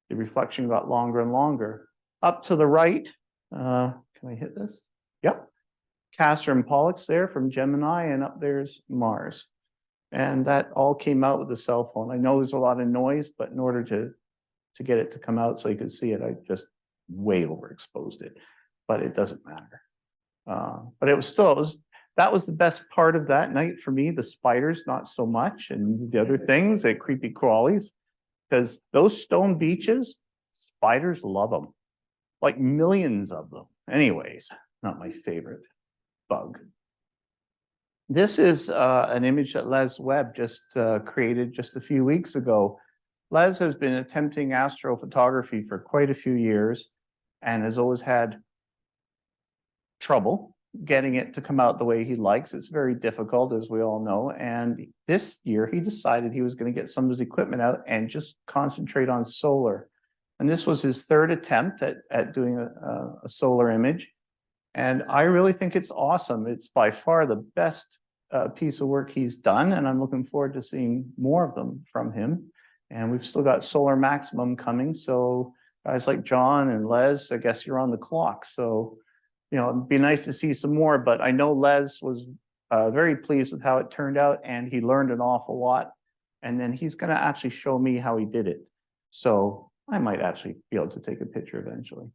the reflection got longer and longer. Up to the right, can I hit this? Yep. Castor and Pollux there from Gemini, and up there's Mars. And that all came out with the cell phone. I know there's a lot of noise, but in order to get it to come out so you could see it, I just way overexposed it, but it doesn't matter. But it was still, that was the best part of that night for me. The spiders, not so much, and the other things, the creepy crawlies, because those stone beaches, spiders love them, like millions of them. Anyways, not my favorite bug. This is an image that Les Webb just created just a few weeks ago. Les has been attempting astrophotography for quite a few years and has always had trouble getting it to come out the way he likes. It's very difficult, as we all know. And this year he decided he was going to get some of his equipment out and just concentrate on solar. And this was his third attempt at doing a solar image. And I really think it's awesome. It's by far the best piece of work he's done. And I'm looking forward to seeing more of them from him. And we've still got Solar Maximum coming. So guys like John and Les, I guess you're on the clock. So, you know, it'd be nice to see some more, but I know Les was very pleased with how it turned out, and he learned an awful lot. And then he's going to actually show me how he did it. So I might actually be able to take a picture eventually.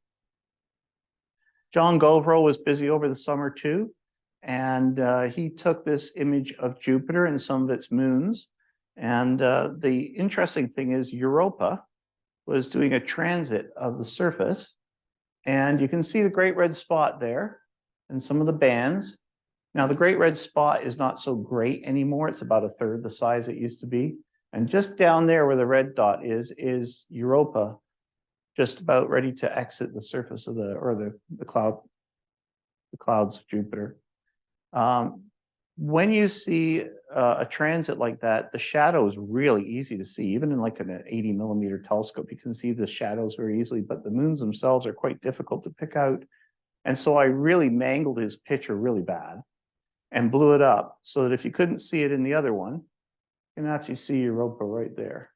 John Govro was busy over the summer too, and he took this image of Jupiter and some of its moons. And the interesting thing is Europa was doing a transit of the surface, and you can see the great red spot there and some of the bands. Now the great red spot is not so great anymore. It's about a third the size it used to be. And just down there where the red dot is Europa, just about ready to exit the surface of the clouds of Jupiter. when you see a transit like that, the shadow is really easy to see. Even in like an 80 mm telescope, you can see the shadows very easily, but the moons themselves are quite difficult to pick out. And so I really mangled his picture really bad and blew it up so that if you couldn't see it in the other one, you can actually see Europa right there.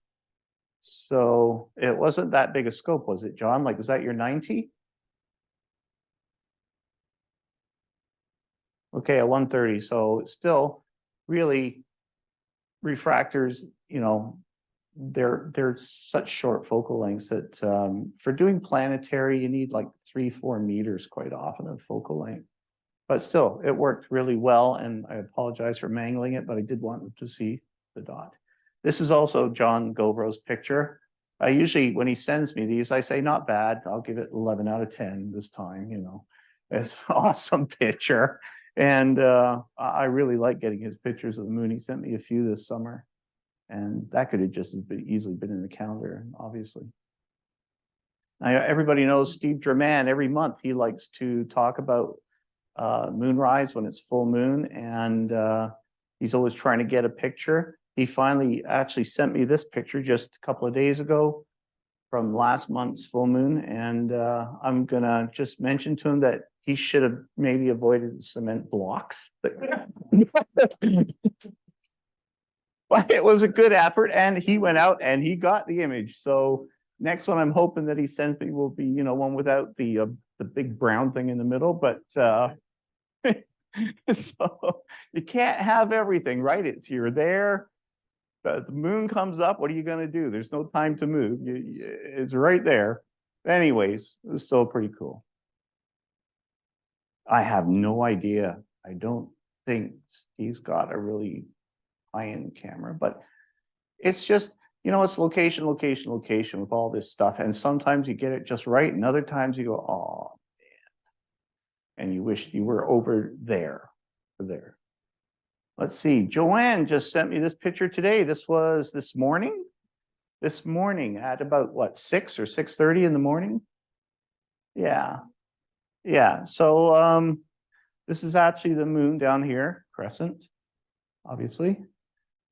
So it wasn't that big a scope, was it, John? Like, was that your 90? Okay, a 130. So it's still really refractors, you know, they're such short focal lengths that for doing planetary, you need like 3-4 meters quite often of focal length. But still, it worked really well, and I apologize for mangling it, but I did want them to see the dot. This is also John Gobro's picture. I usually, when he sends me these, I say, not bad. I'll give it 11 out of 10 this time, you know. It's an awesome picture. And I really like getting his pictures of the moon. He sent me a few this summer. And that could have just as easily been in the calendar, obviously. Now, everybody knows Steve German. Every month he likes to talk about moonrise when it's full moon, and he's always trying to get a picture. He finally actually sent me this picture just a couple of days ago from last month's full moon, and I'm gonna just mention to him that he should have maybe avoided the cement blocks. But it was a good effort, and he went out and he got the image. So next one I'm hoping that he sends me will be, you know, one without the big brown thing in the middle. But so you can't have everything, right? You're there. The moon comes up. What are you going to do? There's no time to move. It's right there. Anyways, it was still pretty cool. I have no idea. I don't think Steve's got a really high-end camera, but it's just, you know, it's location, location, location with all this stuff. And sometimes you get it just right, and other times you go, oh, man. And you wish you were over there, there. Let's see. Joanne just sent me this picture today. This was this morning. This morning at about what, 6 or 6:30 in the morning? Yeah. Yeah. So this is actually the moon down here, crescent, obviously.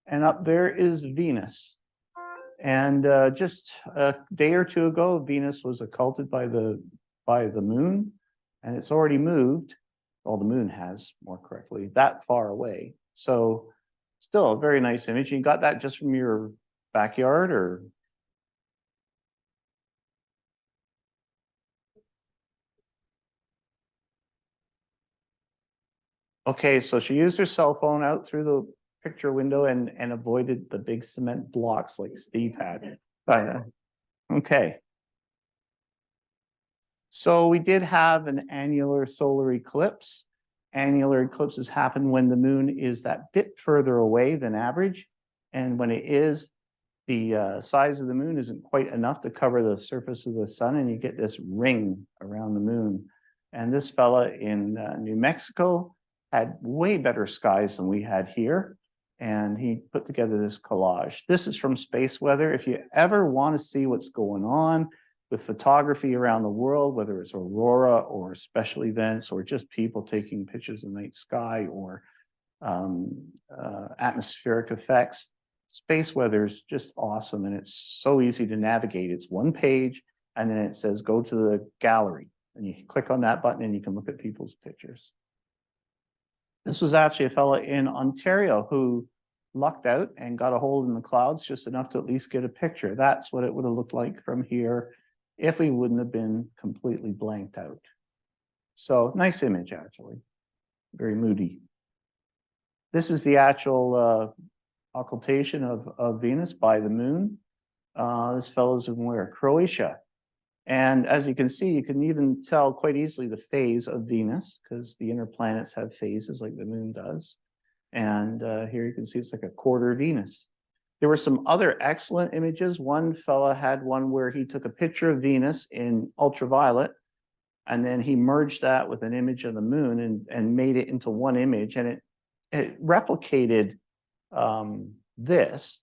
And up there is Venus. And just a day or two ago, Venus was occulted by the moon, and it's already moved. Well, the moon has, more correctly, that far away. So still a very nice image. You got that just from your backyard, or? Okay, so she used her cell phone out through the picture window and avoided the big cement blocks like Steve had. Okay. So we did have an annular solar eclipse. Annular eclipses happen when the moon is that bit further away than average. And when it is, the size of the moon isn't quite enough to cover the surface of the sun, and you get this ring around the moon. And this fella in New Mexico had way better skies than we had here. And he put together this collage. This is from Space Weather. If you ever want to see what's going on with photography around the world, whether it's aurora or special events or just people taking pictures of the night sky or atmospheric effects, Space Weather is just awesome, and it's so easy to navigate. It's one page, and then it says go to the gallery, and you click on that button and you can look at people's pictures. This was actually a fellow in Ontario who lucked out and got a hold in the clouds just enough to at least get a picture. That's what it would have looked like from here if we wouldn't have been completely blanked out. So nice image, actually. Very moody. This is the actual occultation of Venus by the moon. This fellow's in where? Croatia. And as you can see, you can even tell quite easily the phase of Venus, because the inner planets have phases like the moon does. And here you can see it's like a quarter Venus. There were some other excellent images. One fella had one where he took a picture of Venus in ultraviolet, and then he merged that with an image of the moon and made it into one image. And it replicated this,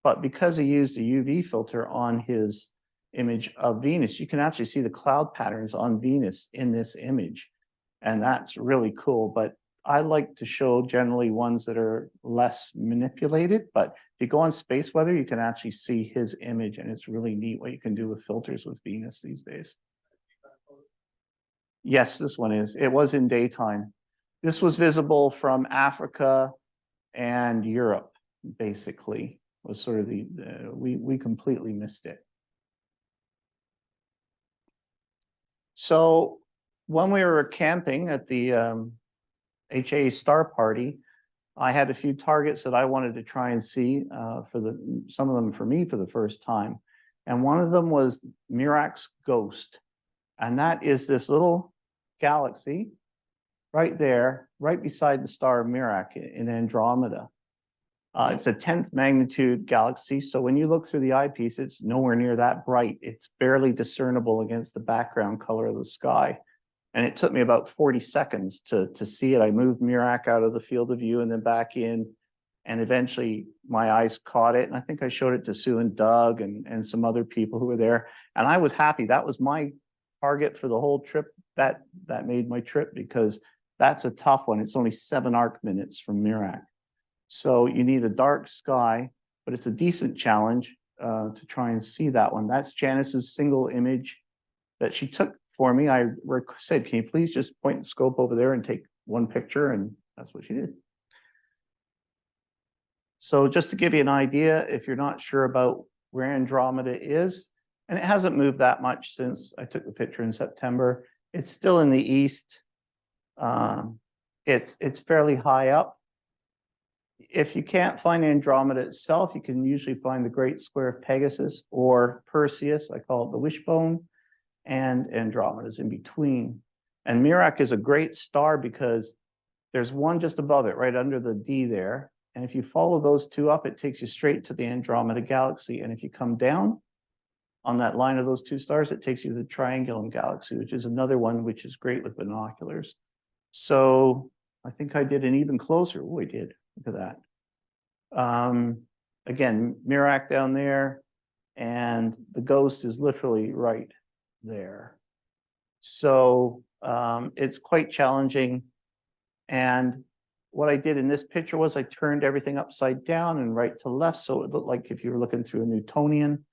but because he used a UV filter on his image of Venus, you can actually see the cloud patterns on Venus in this image. And that's really cool. But I like to show generally ones that are less manipulated, but if you go on Space Weather, you can actually see his image, and it's really neat what you can do with filters with Venus these days. Yes, this one is. It was in daytime. This was visible from Africa and Europe, basically, was sort of we completely missed it. So when we were camping at the HAA Star Party, I had a few targets that I wanted to try and see some of them for me for the first time. And one of them was Mirac's Ghost. And that is this little galaxy right there, right beside the star of Mirac in Andromeda. It's a 10th magnitude galaxy. So when you look through the eyepiece, it's nowhere near that bright. It's barely discernible against the background color of the sky. And it took me about 40 seconds to see it. I moved Mirac out of the field of view and then back in. And eventually my eyes caught it. And I think I showed it to Sue and Doug and some other people who were there. And I was happy. That was my target for the whole trip. That made my trip, because that's a tough one. It's only 7 arc minutes from Mirac. So you need a dark sky, but it's a decent challenge to try and see that one. That's Janice's single image that she took for me. I said, can you please just point the scope over there and take one picture? And that's what she did. So just to give you an idea, if you're not sure about where Andromeda is, and it hasn't moved that much since I took the picture in September, it's still in the east. It's fairly high up. If you can't find Andromeda itself, you can usually find the Great Square of Pegasus or Perseus. I call it the wishbone, and Andromeda's in between. And Mirac is a great star because there's one just above it, right under the D there. And if you follow those two up, it takes you straight to the Andromeda Galaxy. And if you come down on that line of those two stars, it takes you to the Triangulum Galaxy, which is another one which is great with binoculars. So I think I did an even closer. Oh, I did. Look at that. Again, Mirac down there, and the Ghost is literally right there. So it's quite challenging. And what I did in this picture was I turned everything upside down and right to left, so it looked like if you were looking through a Newtonian.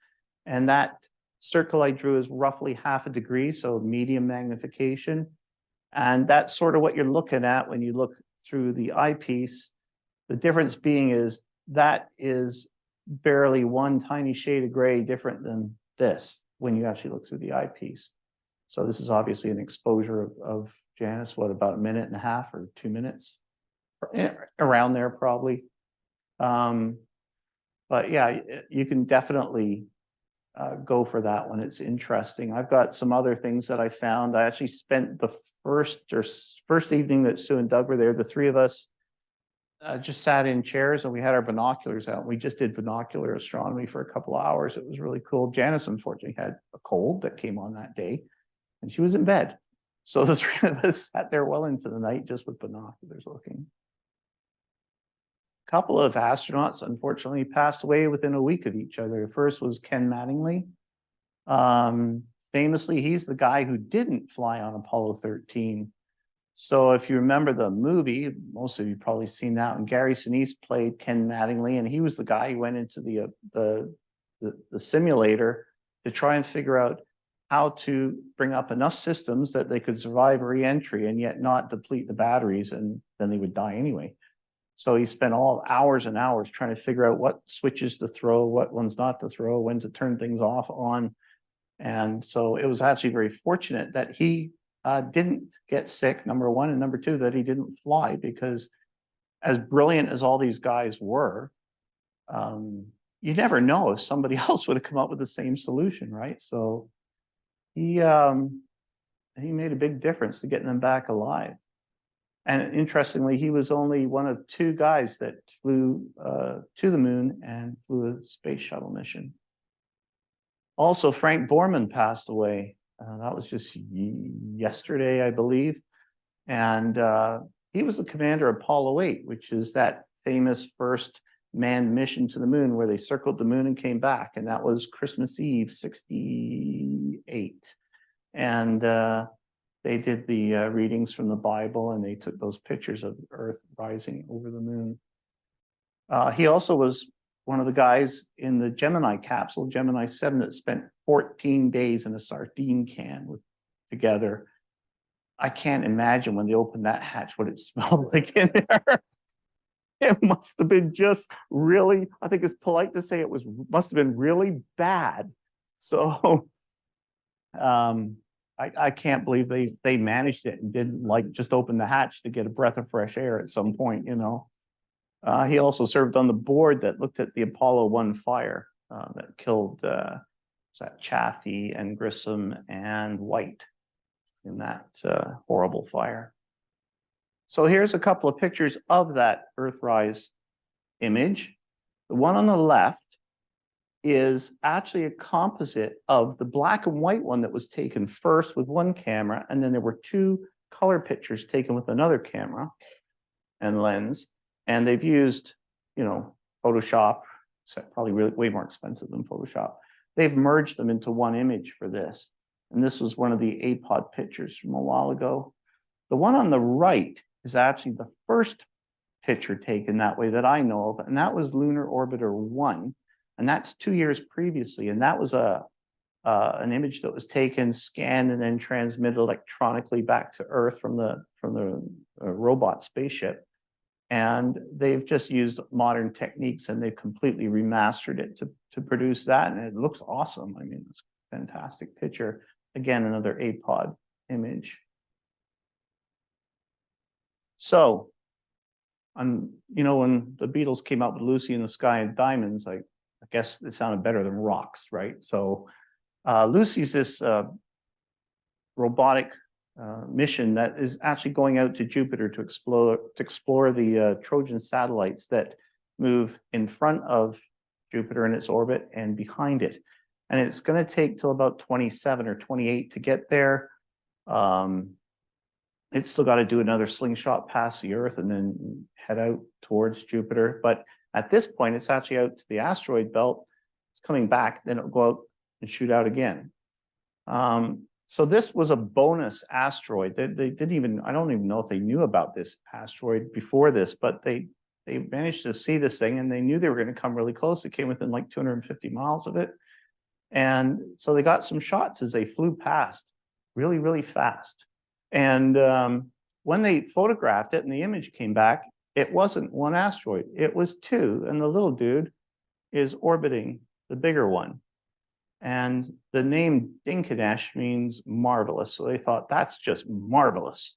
And that circle I drew is roughly 1/2 degree, so medium magnification. And that's sort of what you're looking at when you look through the eyepiece. The difference being is that is barely one tiny shade of gray different than this when you actually look through the eyepiece. So this is obviously an exposure of Janice, what, about 1.5 or 2 minutes? Around there probably. But yeah, you can definitely go for that one. It's interesting. I've got some other things that I found. I actually spent the first evening that Sue and Doug were there, the three of us just sat in chairs and we had our binoculars out. We just did binocular astronomy for a couple of hours. It was really cool. Janice unfortunately had a cold that came on that day and she was in bed. So the three of us sat there well into the night just with binoculars looking. A couple of astronauts unfortunately passed away within a week of each other. The first was Ken Mattingly. Famously, he's the guy who didn't fly on Apollo 13. So if you remember the movie, most of you probably seen that, and Gary Sinise played Ken Mattingly, and he was the guy who went into the simulator to try and figure out how to bring up enough systems that they could survive re-entry and yet not deplete the batteries, and then they would die anyway. So he spent all hours and hours trying to figure out what switches to throw, what ones not to throw, when to turn things off, on. And so it was actually very fortunate that he didn't get sick, number one, and number two, that he didn't fly, because as brilliant as all these guys were, you never know if somebody else would have come up with the same solution, right? So he made a big difference to getting them back alive. And interestingly, he was only one of 2 guys that flew to the moon and flew a space shuttle mission. Also, Frank Borman passed away. That was just yesterday, I believe. And he was the commander of Apollo 8, which is that famous first manned mission to the moon where they circled the moon and came back. And that was Christmas Eve, 68. And They did the readings from the Bible and they took those pictures of Earth rising over the moon. He also was one of the guys in the Gemini capsule, Gemini 7, that spent 14 days in a sardine can together. I can't imagine when they opened that hatch what it smelled like in there. It must have been just really, I think it's polite to say must have been really bad. So I can't believe they managed it and didn't like just open the hatch to get a breath of fresh air at some point, you know. He also served on the board that looked at the Apollo 1 fire that killed Chaffee and Grissom and White in that horrible fire. So here's a couple of pictures of that Earthrise image. The one on the left is actually a composite of the black and white one that was taken first with one camera, and then there were two color pictures taken with another camera and lens. And they've used, you know, Photoshop, probably really way more expensive than Photoshop. They've merged them into one image for this. And this was one of the APOD pictures from a while ago. The one on the right is actually the first picture taken that way that I know of, and that was Lunar Orbiter 1, and that's 2 years previously, and that was an image that was taken, scanned, and then transmitted electronically back to Earth from the robot spaceship. And they've just used modern techniques and they've completely remastered it to produce that, and it looks awesome. I mean, it's a fantastic picture. Again, another APOD image. So, you know, when the Beatles came out with Lucy in the Sky and Diamonds, I guess it sounded better than rocks, right? So Lucy's this robotic mission that is actually going out to Jupiter to explore the Trojan satellites that move in front of Jupiter in its orbit and behind it. And it's going to take till about 27 or 28 to get there. It's still got to do another slingshot past the Earth and then head out towards Jupiter. But at this point, it's actually out to the asteroid belt. It's coming back, then it'll go out and shoot out again. So this was a bonus asteroid. They didn't even, I don't even know if they knew about this asteroid before this, but they managed to see this thing and they knew they were going to come really close. It came within like 250 miles of it. And so they got some shots as they flew past really, really fast. And when they photographed it and the image came back, it wasn't one asteroid, it was two. And the little dude is orbiting the bigger one. And the name Dinkinesh means marvelous. So they thought, that's just marvelous.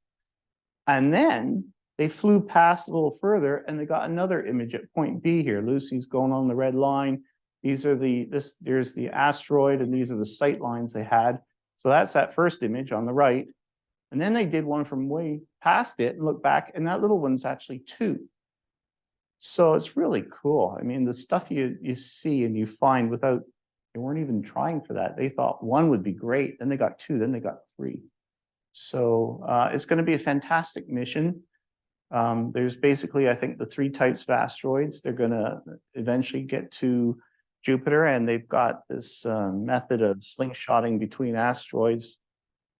And then they flew past a little further and they got another image at point B here. Lucy's going on the red line. These are there's the asteroid and these are the sight lines they had. So that's that first image on the right. And then they did one from way past it and look back, and that little one's actually two. So it's really cool. I mean, the stuff you see and you find without, they weren't even trying for that. They thought one would be great. Then they got two, then they got three. So it's going to be a fantastic mission. There's basically, I think, the three types of asteroids. They're going to eventually get to Jupiter, and they've got this method of slingshotting between asteroids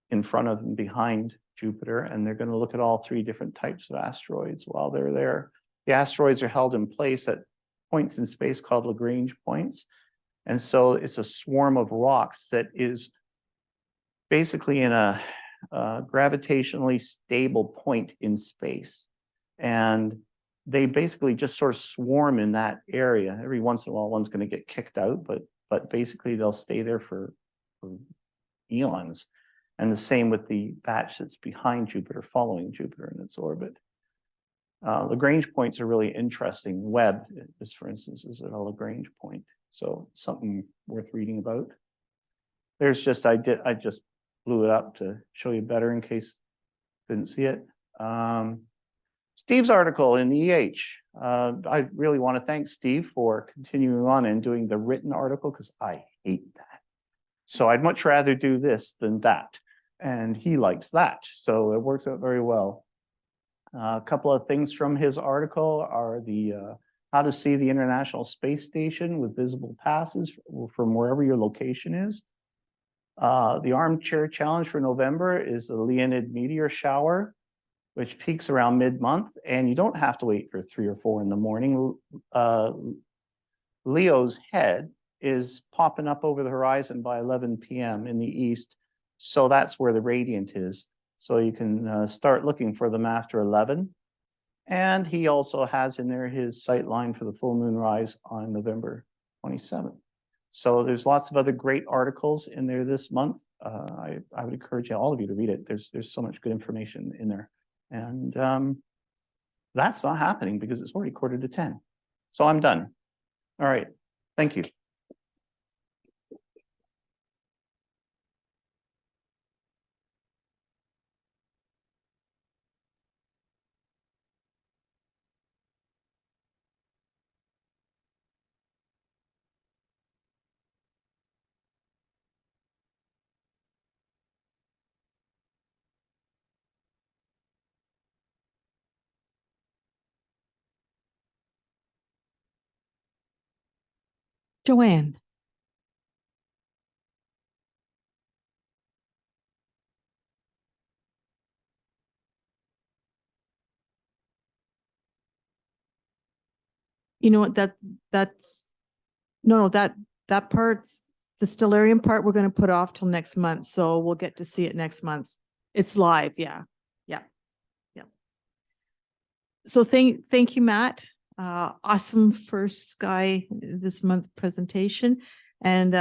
in front of and behind Jupiter, and they're going to look at all three different types of asteroids while they're there. The asteroids are held in place at points in space called Lagrange points. And so it's a swarm of rocks that is basically in a gravitationally stable point in space. And they basically just sort of swarm in that area. Every once in a while, one's going to get kicked out, but basically they'll stay there for eons. And the same with the batch that's behind Jupiter, following Jupiter in its orbit. Lagrange points are really interesting. Webb, for instance, is a Lagrange point. So something worth reading about. There's just, I just blew it up to show you better in case you couldn't see it. Steve's article in the EH. I really want to thank Steve for continuing on and doing the written article because I hate that. So I'd much rather do this than that. And he likes that. So it works out very well. A couple of things from his article are the how to see the International Space Station with visible passes from wherever your location is. The armchair challenge for November is the Leonid meteor shower, which peaks around mid-month, and you don't have to wait for 3 or 4 in the morning. Leo's head is popping up over the horizon by 11 p.m. in the east. So that's where the radiant is. So you can start looking for them after 11. And he also has in there his sight line for the full moon rise on November 27th. So there's lots of other great articles in there this month. I would encourage all of you to read it. There's so much good information in there. And that's not happening because it's already 9:45. So I'm done. All right. Thank you. Joanne. You know what, that part's, the Stellarium part, we're gonna put off till next month, so we'll get to see it next month. It's live, yeah. So thank you, Matt. Awesome first Sky this month presentation. And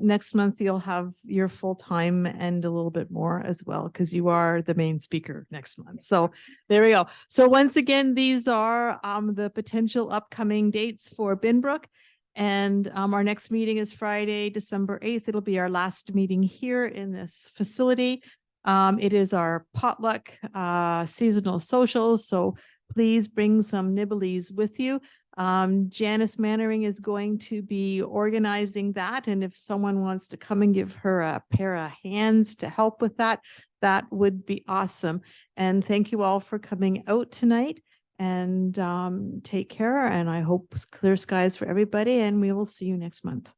next month you'll have your full time and a little bit more as well, because you are the main speaker next month. So there we go. So once again, these are the potential upcoming dates for Binbrook. And our next meeting is Friday, December 8th. It'll be our last meeting here in this facility. It is our potluck seasonal socials. So please bring some nibblies with you. Janice Mannering is going to be organizing that. And if someone wants to come and give her a pair of hands to help with that, that would be awesome. And thank you all for coming out tonight, and take care. And I hope clear skies for everybody, and we will see you next month.